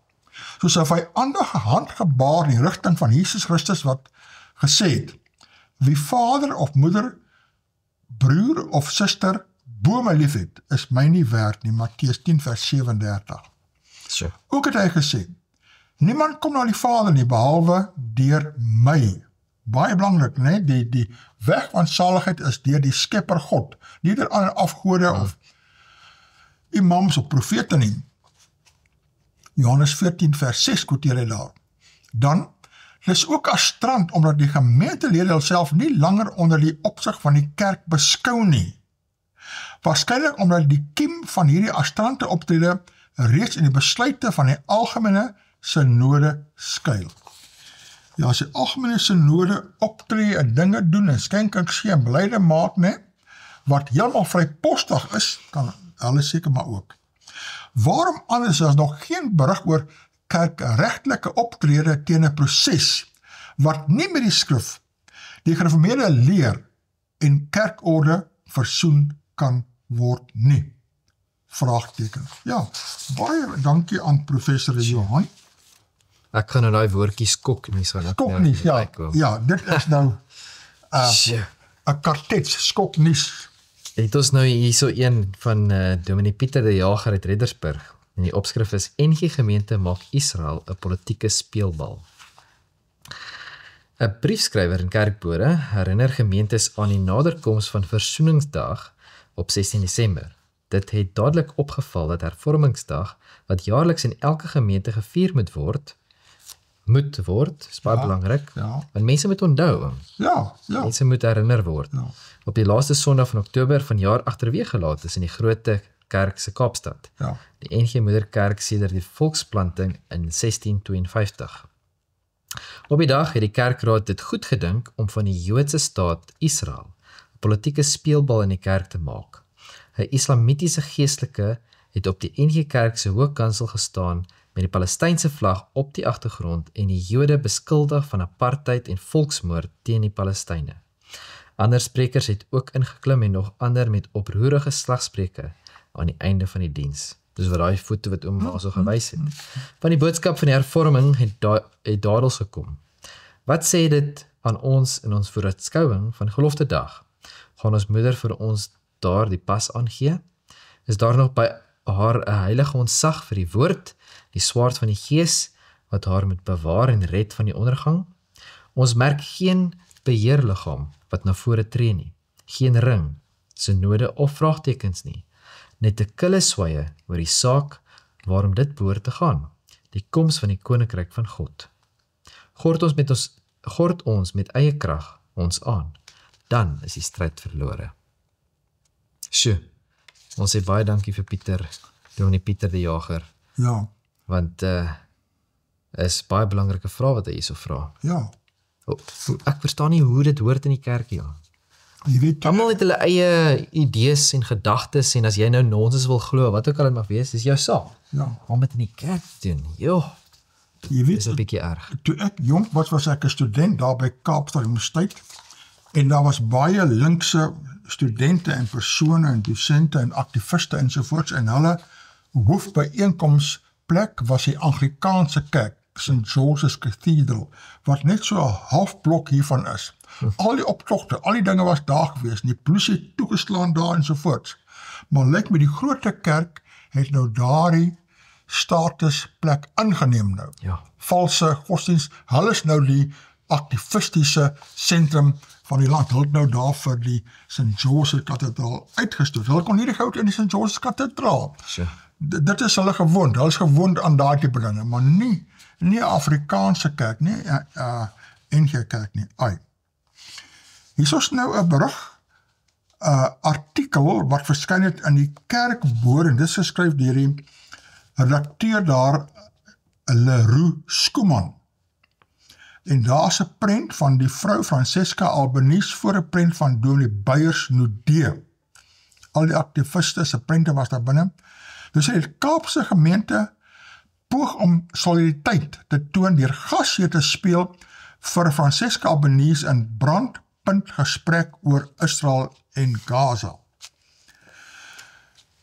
soos 'n vyandige handgebaar in die rigting van Jesus Christus wat gesê het, wie vader of moeder, broer of suster bo my lief het, is my nie werd nie, Matteus 10 vers 37. Sure. Ook het hy gesê, niemand kom na die Vader nie, behalwe deur my. Baie belangrik, nee? Die weg van saligheid is deur die Skepper God, nie deur ander afgode of imams of profete nie. Johannes 14 vers 6 quoteer hy daar. Dan, dit is ook astrant, omdat die gemeentelede hulself nie langer onder die opsig van die kerk beskou nie. Waarskynlik omdat die kiem van hierdie astrante optrede reeds in die besluite van die algemene synode skuil. Ja, as die algemene synode optree en dinge doen en skenkings gee en beleide maak, nee, wat heeltemal vrypostig is, kan hulle seker maar ook. Waarom anders is nog geen berig oor kerkregtelike optrede teen 'n proses wat nie met die skrif, die gereformeerde leer en kerkorde versoen kan word nie? Vraagteken. Ja, baie dankie aan professor Johan. Ek kan nou daai woordjie skoknuus gaan. Skoknuus, ja. Ja, dit is nou 'n kartets, skoknuus. Het ons nou hierso een van Dominee Pieter de Jager uit Reddersburg. En die opskrif is NG Gemeente maak Israel 'n politieke speelbal. 'n Briefskrywer in Kerkbode herinner gemeentes aan die naderkoms van Versoeningsdag op 16 Desember. Dit het dadelik opgeval dat Hervormingsdag, wat jaarliks in elke gemeente gevier moet word, is baie belangrik, want mense moet onthou. Mense moet herinner word. Op die laaste Sondag van Oktober van jaar agterweeg gelaat is in die Grote Kerk se Kaapstad. Die NG Moederkerk sedert die volksplanting in 1652. Op die dag het die kerkraad dit goed gedink om van die Joodse staat Israel 'n politieke speelbal in die kerk te maak. 'n Islamitiese geestelike het op die NG Kerk se hoogkansel gestaan met die Palestynse vlag op die agtergrond en die Jode beskuldig van apartheid en volksmoord teen die Palestynë. Ander sprekers het ook ingeklim en nog ander met oproerige slagspreuke aan die einde van die diens. Dis wat daai foto wat oom maar so gewys het. Van die boodskap van die hervorming het dadels gekom. Wat sê dit aan ons in ons vooruitskouing van Geloftedag? Gaan ons moeder vir ons daar die pas aangee? Is daar nog by haar 'n heilige ontsag vir die woord, die swaard van die gees, wat haar moet bewaar en red van die ondergang? Ons merk geen beheerliggaam wat na vore tree nie, geen ring, synode of vraagtekens nie, net 'n kille swye oor die saak waarom dit behoort te gaan, die koms van die koninkryk van God. Gord ons met eie krag ons aan, dan is die stryd verlore. Sjoe, ons sê baie dankie vir Dominee Pieter de Jager. Ja. Want is baie belangrike vraag wat hy hierso vra. Ja. Ek verstaan nie hoe dit hoort in die kerk, ja. Jy weet, almal het hulle eie idees en gedagtes en as jy nou nonsens wil glo, wat ook al dit mag wees, dis jou saak. Ja. Om dit in die kerk te doen, joh, jy weet, dis 'n bietjie erg. Toe ek jong was ek 'n student daar by Kaapstad Universiteit en daar was baie linkse studente en persone en dosente en aktiviste ensovoorts en hulle hoofbyeenkomsplek was die Anglikaanse kerk, St. George's Cathedral, wat net so 'n halfblok hiervan is. Al die optogte, al die dinge was daar gewees, die polisie het toegeslaan daar ensovoorts. Maar lyk met die grote kerk het nou daardie statusplek ingeneem nou. Ja. Valse godsdienst, hulle is nou die aktivistiese sentrum van die land. Hulle het nou daar vir die St. George's Kathedraal uitgestoot. Hulle kon nie die goud in die St. George's Kathedraal. Sure. Dit is hulle gewoond. Hulle is gewoond aan daai tipe dinge, maar nie 'n Afrikaanse kerk nie, NG Kerk nie. Ai. Hier is nou 'n berig, artikel wat verskyn het in die Kerkboer en dit is geskryf deur die redakteur daar, Leroux Schoeman. En daar is 'n prent van die vrou Francesca Albanese voor 'n prent van Dominee Beyers Nudee. Al die aktiviste se prente was daar binne. Dus die Kaapse gemeente poog om solidariteit te toon deur gasheer te speel vir Francesca Albanese in brandpunt gesprek oor Israel en Gaza.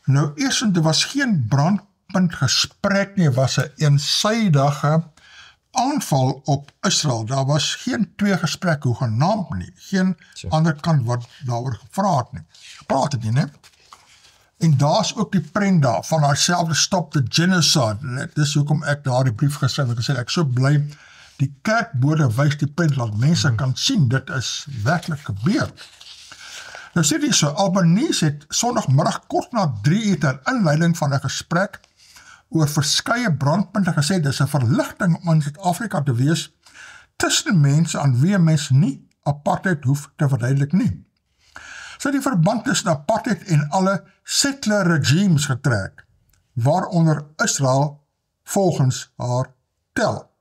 Nou eerstens, er was geen brandpunt gesprek nie, was 'n eensydige aanval op Israel. Daar was geen twee gesprekke hoegenaamd nie, geen ander kant wat daaroor gepraat het nie, né? En daar is ook die prent daar van haarselfde Stop the Genocide. Dis hoekom ek daar die brief geskryf het, ek so bly die kerkbode wys die prent, laat mense kan sien, dit is werklik gebeur. Nou sê die so, Albanese het sondagmiddag kort na 3 uur ter inleiding van 'n gesprek oor verskeie brandpunte gesê, dis 'n verligting om in Suid-Afrika te wees tussen mense aan wie mens nie apartheid hoef te verduidelik nie. So die verband tussen apartheid en alle settler regimes getrek, waaronder Israel volgens haar tel.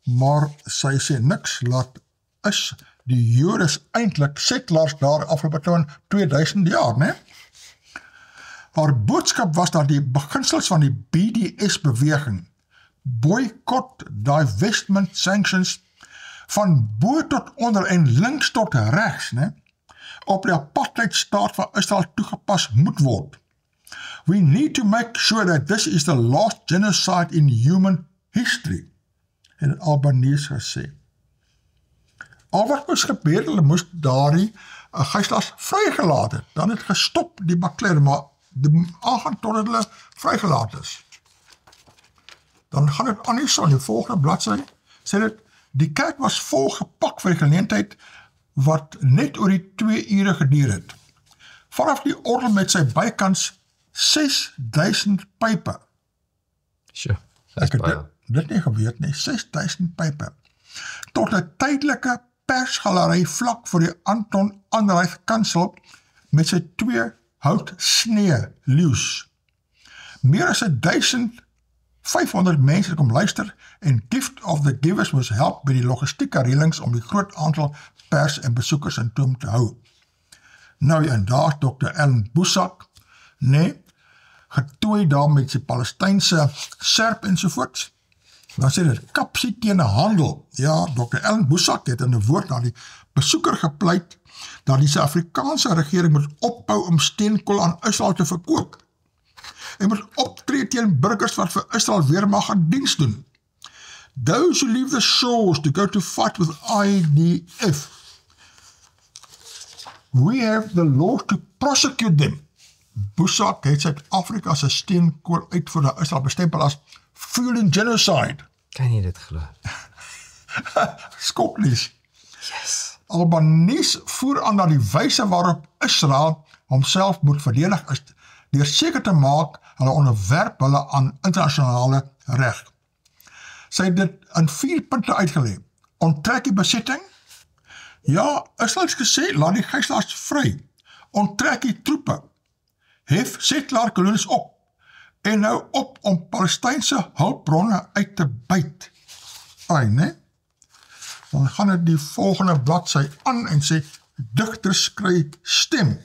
Maar sy sê niks laat is die Jode eintlik settlers daar afgelope 2000 jaar, né? Haar boodskap was dat die beginsels van die BDS-beweging, boycott, divestment, sanctions, van bo tot onder en links tot regs, né, op die apartheidstaat van Israel toegepas moet word. We need to make sure that this is the last genocide in human history, het Albanese gesê. Al wat moes gebeur, hulle moes daardie gijslaers vrygelaat het, dan het gestop die baklere, maar aangaan tot hulle vrygelaat is. Dan gaan het aan nie so, in die volgende bladsy, sê dit, die kerk was volgepak vir die geleentheid, wat net oor die 2 ure geduur het. Vanaf die orgel met sy bykans 6000 pype. Sure, ek het dit nie geweet nie, 6000 pype. Tot 'n tydelike persgalery vlak voor die Anton Anreich kansel met sy 2 houtsnee leeu's. Meer as 1500 mense kom luister en Gift of the Givers moes help by die logistieke reëlings om die groot aantal pers en besoekers in toom te hou. Nou en daar Dr. Ellen Boesak, nee, getooi daar met sy Palestynse serp ensovoorts. Dan sê dit, kapsie teen handel. Ja, Dr. Ellen Boesak het in 'n woord na die besoeker gepleit dat die Suid-Afrikaanse regering moet ophou om steenkool aan Israel te verkoop. En moet optree teen burgers wat vir Israel weermag gaan diens doen. Those who leave the shores to go to fight with IDF. We have the law to prosecute them. Boesak het Suid-Afrika se steenkool uitvoer na Israel bestempel as fueling genocide. Kan jy dit glo? Skoknies. Yes. Albanese voer aan dat die wyse waarop Israel homself moet verdedig is deur seker te maak hulle onderwerp hulle aan internasionale reg. Sy het dit in 4 punte uitgelê. Onttrek die besetting. Ja, Israel het gesê, laat die gijslaers vry. Onttrek die troepe. Hef settler kolonies op. En nou op om Palestynse hulpbronne uit te byt. Ai, né? Dan gaan dit die volgende bladsy aan en sê, digters kry stem.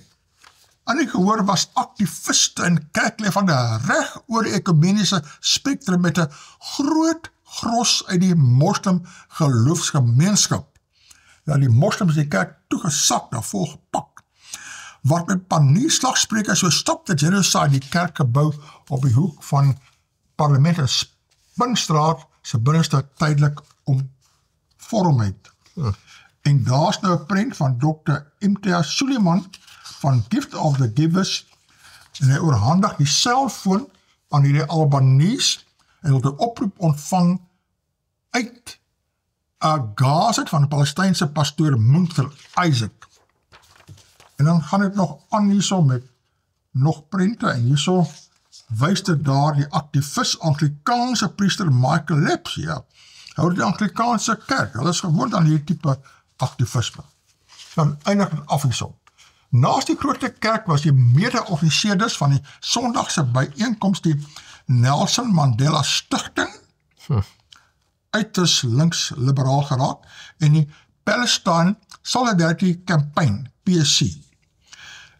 In die gehoor was aktiviste en kerklewende reg oor die ekumeniese spektrum met 'n groot gros uit die moslim geloofsgemeenskap. Ja, die moslims die kerk toegesak, daar volgepak. Wat met paniersslagsprekers so stop the genocide die kerkgebou op die hoek van Parlement en Spinstraat se binneste tydelik omvormheid. En daar's nou 'n prent van Dr. Imtiaz Sooliman van Gift of the Givers en hy oorhandig die selfoon aan hierdie Albanese en wil 'n oproep ontvang uit 'n Gaza van die Palestynse pastoor Munther Isaac. En dan gaan dit nog aan hierso met nog prente en hierso wys dit daar die aktivis Anglikaanse priester Michael Leps, ja. Hou die Anglikaanse kerk, hulle is gewoond aan hierdie tipe aktivisme. Dan eindig het af hierso. Naast die grote kerk was die mede-organiseerders van die Sondagse byeenkoms die Nelson Mandela Stichting, uiters links-liberaal geraak, en die Palestine Solidarity Campaign, PSC.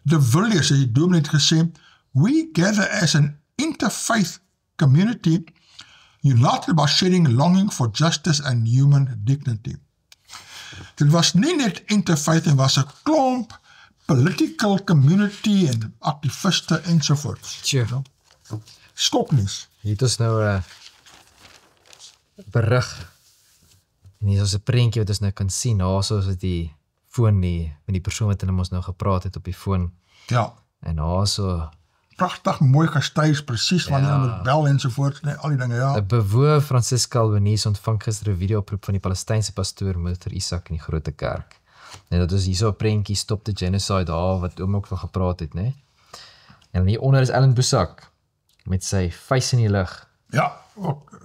De Villiers, die dominee het gesê, we gather as an interfaith community, united by sharing longing for justice and human dignity. Dit was nie net interfaith, het was 'n klomp political community en activiste ensovoorts. Tjoe. Skoknies. Hier het ons nou 'n berig. En hier is 'n prentjie wat ons nou kan sien. Daarso is dit die foon met die persoon wat hulle ons nou gepraat het op die foon. Ja. En daarso pragtig mooi gestuis, presies wanneer jy moet bel ensovoorts, nee, al die dinge, ja. 'n bewoë Francisca Albanese ontvang gister 'n video-oproep van die Palestynse pastoor Munther Isaac in die Grote Kerk. En dat is hierso 'n prentjie Stop the Genocide daar wat oom ook van gepraat het, né? En hieronder is Ellen Boesak met sy vuis in die lug. Ja,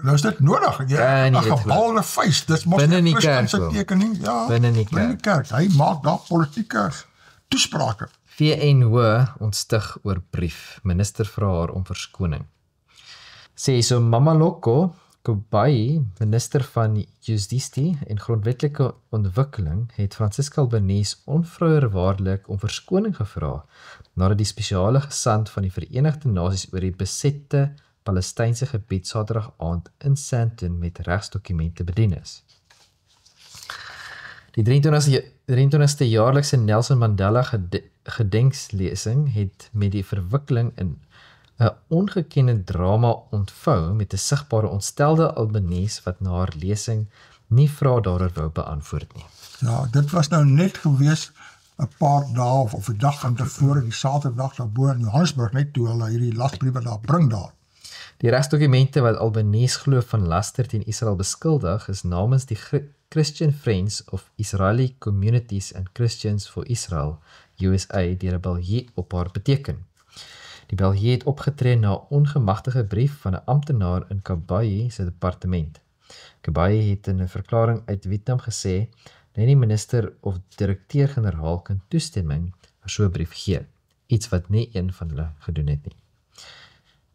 nou is dit nodig. Ja, 'n gebalde vuis. Dis mos binne die kerk. Ja, binne die kerk. Hy maak daar politieke toesprake. VN ontstig oor brief. Minister vra haar om verskoning. Sê so Mamaloko Kobai, minister van Justisie en grondwetlike ontwikkeling, het Francisca Albanese onvoorwaardelik om verskoning gevra nadat die spesiale gesant van die Verenigde Nasies oor die besette Palestynse gebied Saterdag aand in Sandton met regsdokumente bedien is. Die 23ste jaarlikse Nelson Mandela gedenkslesing het met die verwikkeling in 'n ongekende drama ontvou met 'n sigbare ontstelde Albanese wat na haar lesing nie vrae daaroor wou beantwoord nie. Ja, dit was nou net gewees 'n paar dae of 'n dag van tevore, die Saterdag daarbo in Johannesburg, net toe hulle hierdie lasbriewe daar bring daar. Die regsdokumente wat Albanese glo van laster teen Israel beskuldig is namens die Christian Friends of Israeli Communities and Christians for Israel, USA, die rebellie op haar beteken. Die rebellie het opgetree na 'n ongemagtigde brief van 'n amptenaar in Kabayi se departement. Kabayi het in 'n verklaring uit Vietnam gesê dat die minister of direkteur-generaal kan toestemming vir so 'n brief gee, iets wat nie een van hulle gedoen het nie.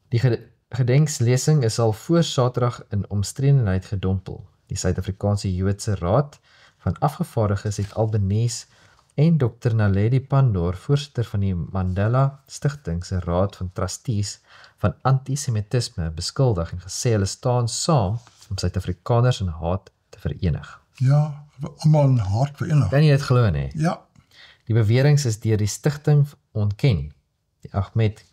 Die gedenkslesing is al voor Saterdag in omstredenheid gedompel. Die Suid-Afrikaanse Joodse Raad van Afgevaardigdes het Albanese en Dr. Naledi Pandor, voorsitter van die Mandela Stichting se Raad van Trustees van antisemitisme beskuldig en gesê hulle staan saam om Suid-Afrikaners in haat te verenig. Ja, almal in haat verenig. Kan jy dit glo nie? Ja. Die beweringe is deur die stigting ontken. Die Ahmed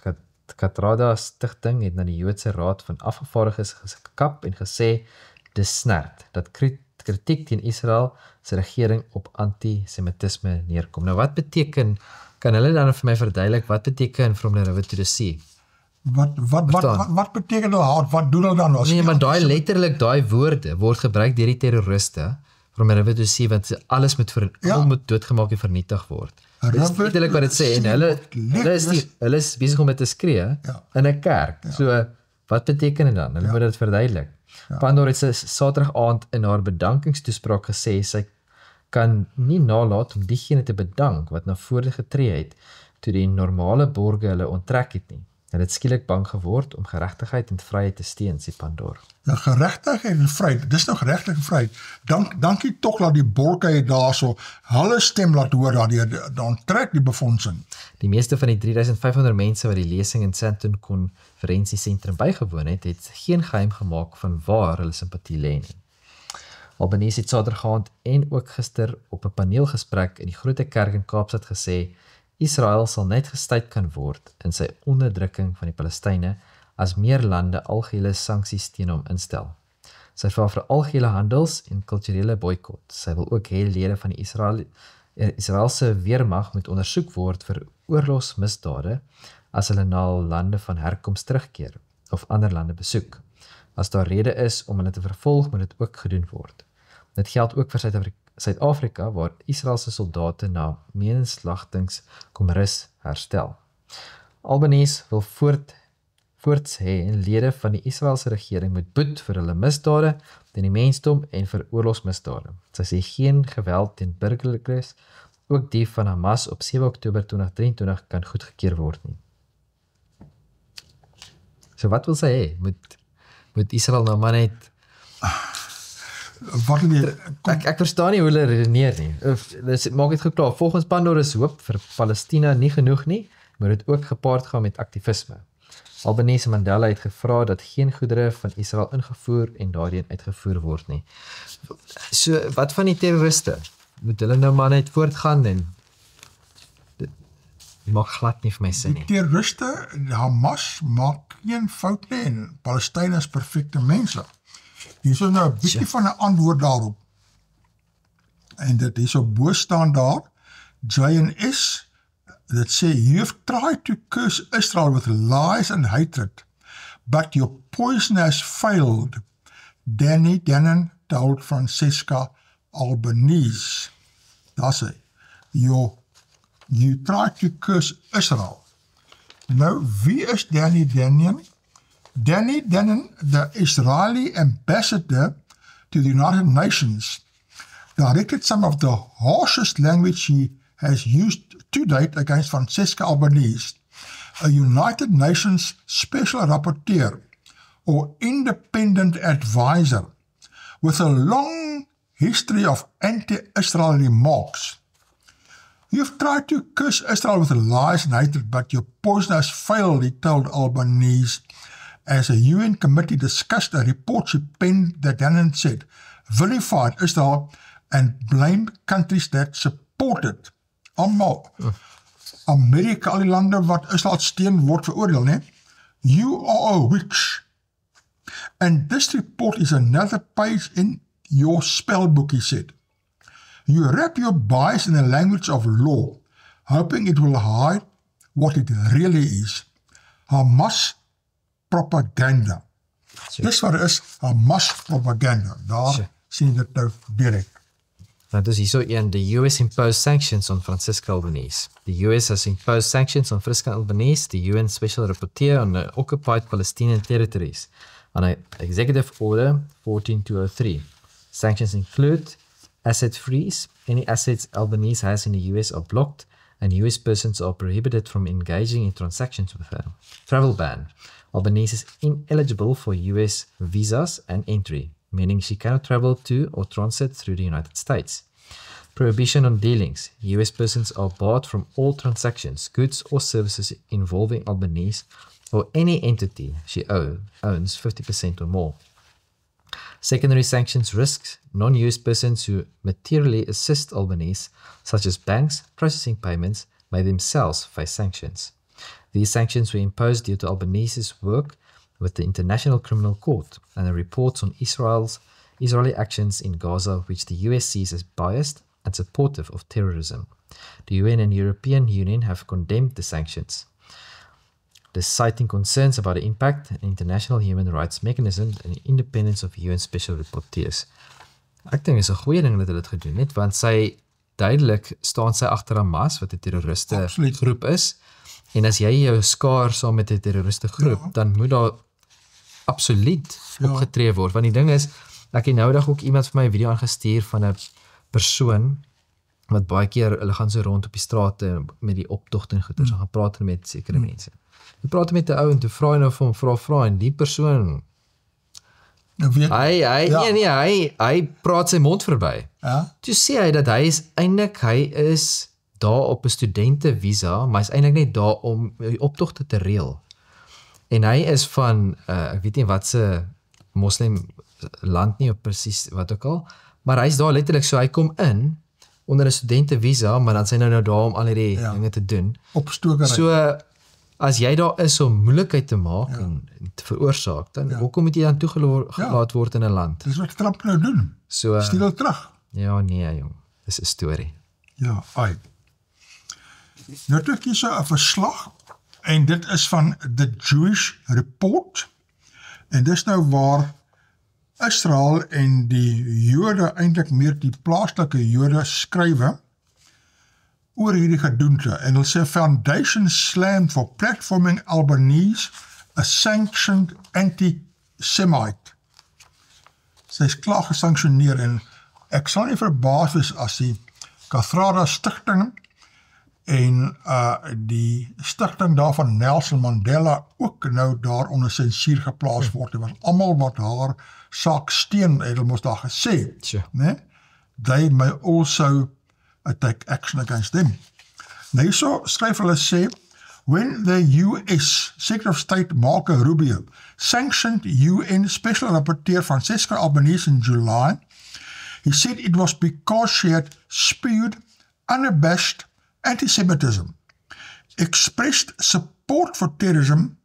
Kathrada Stichting het na die Joodse Raad van Afgevaardigdes gekap en gesê dis snert dat kritiek teen Israel se regering op antisemitisme neerkom. Nou wat beteken, kan hulle dan vir my verduidelik, wat beteken from the river to the sea? Wat beteken nou haat? Wat doen hulle dan? Nee, maar daai letterlik, daai woorde word gebruik deur die terroriste from the river to the sea, wat alles moet doodgemaak en vernietig word. Dis letterlik wat dit sê, en hulle is besig om dit te skree in 'n kerk. So, wat beteken dit dan? Hulle moet dit verduidelik. Pandor het sy Saterdag aand in haar bedankingstoespraak gesê, sy kan nie nalat om diegene te bedank wat na vore getree het, toe die normale borge hulle onttrek het nie. Hy het skielik bang geword om geregtigheid en vryheid te steun, sê Pandor. Ja, geregtigheid en vryheid, dis nou geregtigheid en vryheid. Dankie tog dat die bolke het daarso hulle stem laat hoor daardeur, dan trek die befondsing. Die meeste van die 3500 mense wat die lesing in Sandton konferensiesentrum bygewoon het geen geheim gemaak van waar hulle simpatie lê nie. Albanese het Saterdag en ook gister op 'n paneelgesprek in die Grote Kerk in Kaapstad gesê, Israel sal net gestuit kan word in sy onderdrukking van die Palestynë as meer lande algehele sanksies teen hom instel. Sy vra vir algehele handels- en kulturele boikot. Sy wil ook hê lede van die Israeliese weermag moet ondersoek word vir oorlogsmisdade as hulle na hul lande van herkoms terugkeer of ander lande besoek. As daar rede is om hulle te vervolg, moet dit ook gedoen word. Dit geld ook vir Suid-Afrika waar Israelse soldate na mensenslachtings kom rus herstel. Albanese wil voorts hê lede van die Israeliese regering moet boet vir hulle misdade teen die mensdom en vir oorlogsmisdade. Sy sê geen geweld teen burgerlikes, ook die van Hamas op 7 Oktober 2023 kan goedgekeur word nie. So wat wil sy hê? Moet Israel nou maar net Ek verstaan nie hoe hulle redeneer nie. Maak het geklaar, volgens Pandor is hoop vir Palestina nie genoeg nie, maar dit ook gepaard gaan met aktivisme. Albanese Mandela het gevra dat geen goedere van Israel ingevoer en daardien uitgevoer word nie. So, wat van die terroriste? Moet hulle nou maar net voortgaan en dit maak glad nie vir my sin nie. Die terroriste, Hamas, maak geen fout nie en Palestina is perfekte mense. Hier is nou 'n bietjie van 'n antwoord daarop. En dit is op bo staan daar, JNS, that say, you've tried to curse Israel with lies and hatred, but your poison has failed, Danny Dennon told Francesca Albanese. Daar sê, you tried to curse Israel. Nou, wie is Danny Dennon? Danny Dennon, the Israeli ambassador to the United Nations, directed some of the harshest language he has used to date against Francesca Albanese, a United Nations Special Rapporteur or independent advisor with a long history of anti-Israel remarks. You've tried to curse Israel with lies and hatred, but your poison has failed, he told Albanese, as a UN committee discussed a report she penned that Dennon said vilified Israel and blamed countries that supported. Almal, Amerika, al die lande wat Israel steun word veroordeel, ne? You are a witch. And this report is another page in your spellbook, he said. You wrap your bias in the language of law, hoping it will hide what it really is. Hamas propaganda. Dis wat is Hamas propaganda. Daar sien dit nou direk. Nou, dus hierso een, the US imposed sanctions on Francesca Albanese. The US has imposed sanctions on Francesca Albanese, the UN Special Rapporteur on the occupied Palestinian territories, on an Executive Order 14203. Sanctions include asset freeze. Any assets Albanese has in the US are blocked, and US persons are prohibited from engaging in transactions with her. Travel ban. Albanese is ineligible for US visas and entry, meaning she cannot travel to or transit through the United States. Prohibition on dealings. US persons are barred from all transactions, goods or services involving Albanese or any entity she owns 50% or more. Secondary sanctions risks. Non-US persons who materially assist Albanese, such as banks processing payments, may themselves face sanctions. These sanctions were imposed due to Albanese's work with the International Criminal Court and the reports on Israeli actions in Gaza, which the US sees as biased and supportive of terrorism. The UN and European Union have condemned the sanctions, citing concerns about the impact on international human rights mechanisms and the independence of UN special rapporteurs. Ek dink is 'n goeie ding dat hulle dit gedoen het, want sy duidelik staan sy agter Hamas wat 'n terroriste groep is. En as jy jou skaar saam met 'n terroriste groep, dan moet daar absoluut opgetree word. Want die ding is, ek het nou dag ook iemand vir my 'n video aangestuur van 'n persoon wat baie keer, hulle gaan so rond op die strate met die optogte en goeders, gaan praat met sekere mense. Jy praat met 'n ou en toe vra jy nou vir hom, vra en die persoon, hy praat sy mond verby. Toe sê hy dat hy is daar op 'n studentevisa, maar hy is eintlik net daar om die optogte te reël. En hy is van, ek weet nie wat se moslim land nie, of presies wat ook al, maar hy is daar letterlik, so hy kom in, onder 'n studentevisa, maar dan is hy nou daar om al die dinge te doen. Opstokery. So, as jy daar is om moeilikheid te maak en te veroorsaak, dan hoekom moet jy dan toegelaat word in 'n land? Dis wat Trump nou doen. So, stuur hulle terug. Ja, nee, jong. Dis 'n storie. Ja, ai. Nou het ek hier so 'n verslag, en dit is van The Jewish Report, en dis nou waar Israel en die Jode, eintlik meer die plaaslike Jode, skrywe oor hierdie gedoente, en hulle sê Foundation slammed for platforming Albanese, a sanctioned anti-Semite. Sy is klaar gesanksioneer, en ek sal nie verbaas wees as die Kathrada Stichting en die stigting daarvan Nelson Mandela ook nou daar onder sensuur geplaas word, want almal wat haar saak steun, het hulle mos daar gesê, né? They may also take action against them. Nou hierso skryf hulle sê, when the US Secretary of State Marco Rubio sanctioned UN Special Rapporteur Francesca Albanese in July, he said it was because she had spewed unabashed anti-Semitism, expressed support for terrorism,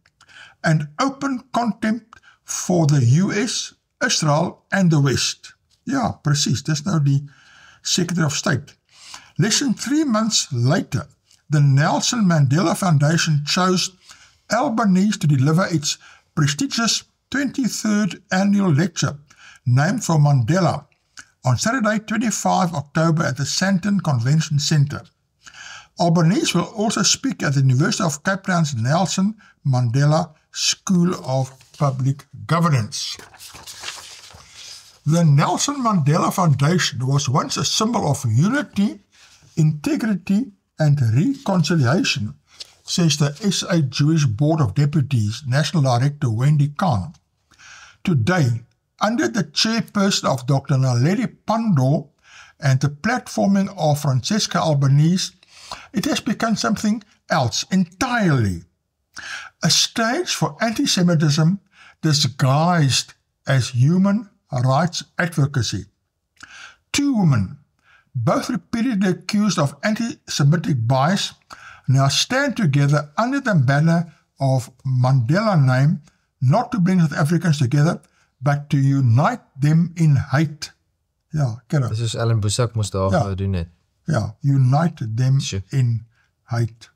and open contempt for the US, Israel, and the West. Ja, precies, dis nou die Secretary of State. Less than 3 months later, the Nelson Mandela Foundation chose Albanese to deliver its prestigious 23rd annual lecture, named for Mandela, on Saturday, 25 October at the Sandton Convention Centre. Albanese will also speak at the University of Cape Town's Nelson Mandela School of Public Governance. The Nelson Mandela Foundation was once a symbol of unity, integrity, and reconciliation, says the SA Jewish Board of Deputies National Director Wendy Kahn. Today, under the chairperson of Dr. Naledi Pandor and the platforming of Francesca Albanese, it has become something else entirely. A stage for anti-Semitism disguised as human rights advocacy. 2 women, both repeatedly accused of anti-Semitic bias, now stand together under the banner of Mandela name, not to bring South Africans together, but to unite them in hate. Ja, ken dis is Ellen Boesak moes daar doen het. Ja, unite them in hate.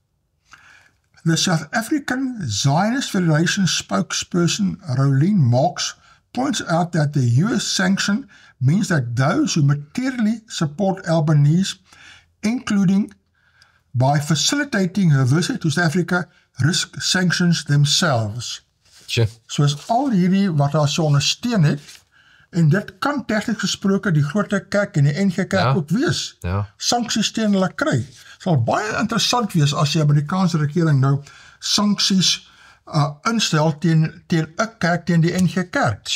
The South African Zionist Federation spokesperson Rolene Marks points out that the US sanction means that those who materially support Albanese, including by facilitating her visit to South Africa, risk sanctions themselves. Soos al hierdie wat haar so ondersteun het, en dit kan tegnies gesproke die Grote Kerk en die NG Kerk ook wees. Sanksies teen hulle kry. Sal baie interessant wees as die Amerikaanse regering nou sanksies instel teen 'n kerk, teen die NG Kerk.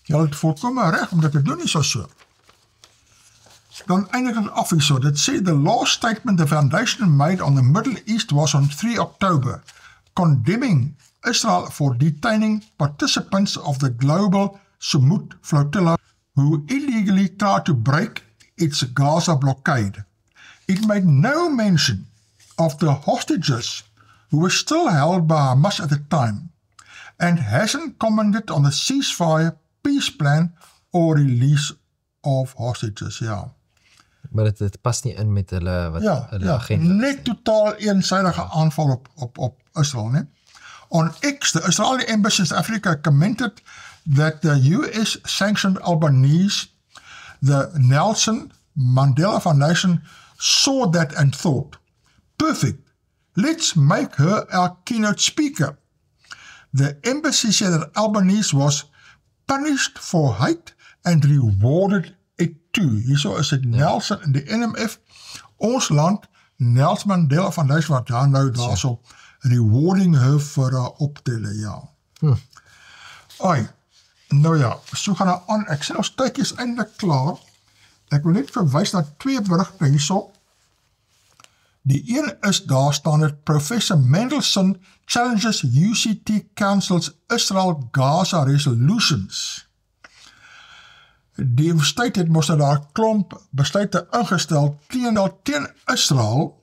Hulle het volkome reg om dit te doen, nie so. Dan eindig het af hierso. Dit sê the last statement the foundation made on the Middle East was on 3 October, condemning Israel for detaining participants of the global Sumut flotilla who illegally tried to break its Gaza blockade. It made no mention of the hostages who were still held by Hamas at the time, and hasn't commented on the ceasefire, peace plan, or release of hostages. Maar dit pas nie in met hulle agenda. Net totaal eensydige aanval op Israel, né? On X, the Israeli embassy in South Africa commented that the US sanctioned Albanese. The Nelson Mandela Foundation saw that and thought, perfect, let's make her our keynote speaker. The embassy said that Albanese was punished for hate and rewarded it too. Hierso is dit Nelson en die NMF ons land, Nelson Mandela van Duits wat daar nou daarso rewarding her vir haar optelle, ja. Ai, nou ja, so gaan nou aan, ek sê ons tydjie is eindelijk klaar, ek wil net verwys na 2 berigte hierso. Die een is daar staan het Professor Mendelssohn challenges UCT Council's Israel-Gaza resolutions. Die universiteit het mos daar klomp besluite ingestel teen Israel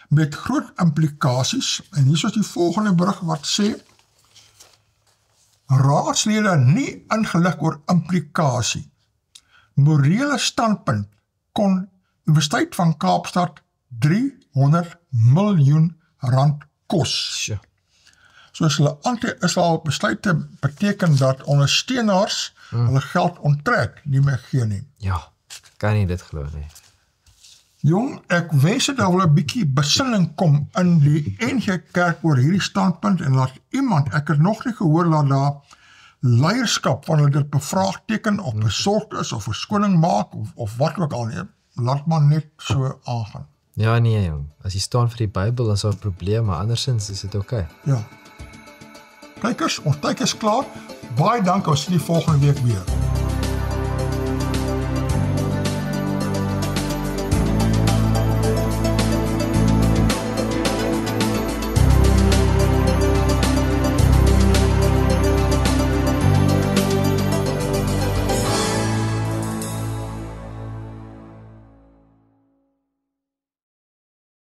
met groot implikasies, en hier is die volgende berig wat sê, raadslede nie ingelig oor implikasie. Morele standpunt kon Universiteit van Kaapstad 300 miljoen rand kos. Soos hulle anti-Israel besluite beteken dat ondersteuners hulle geld onttrek, nie meer gee nie. Ja, kan nie dit geloof nie. Jong, ek wens dat daar wel 'n bietjie besinning kom in die NG Kerk oor hierdie standpunt en laat iemand, ek het nog nie gehoor dat daar leierskap van hulle dit bevraagteken of besorgd is of verskoning maak of wat ook al nie. Laat maar net so aangaan. Ja nee jong, as jy staan vir die Bybel dan is daar 'n probleem, maar andersins is dit oké. Ja. Kykers, ons tyd is klaar. Baie dankie, ons sien die volgende week weer.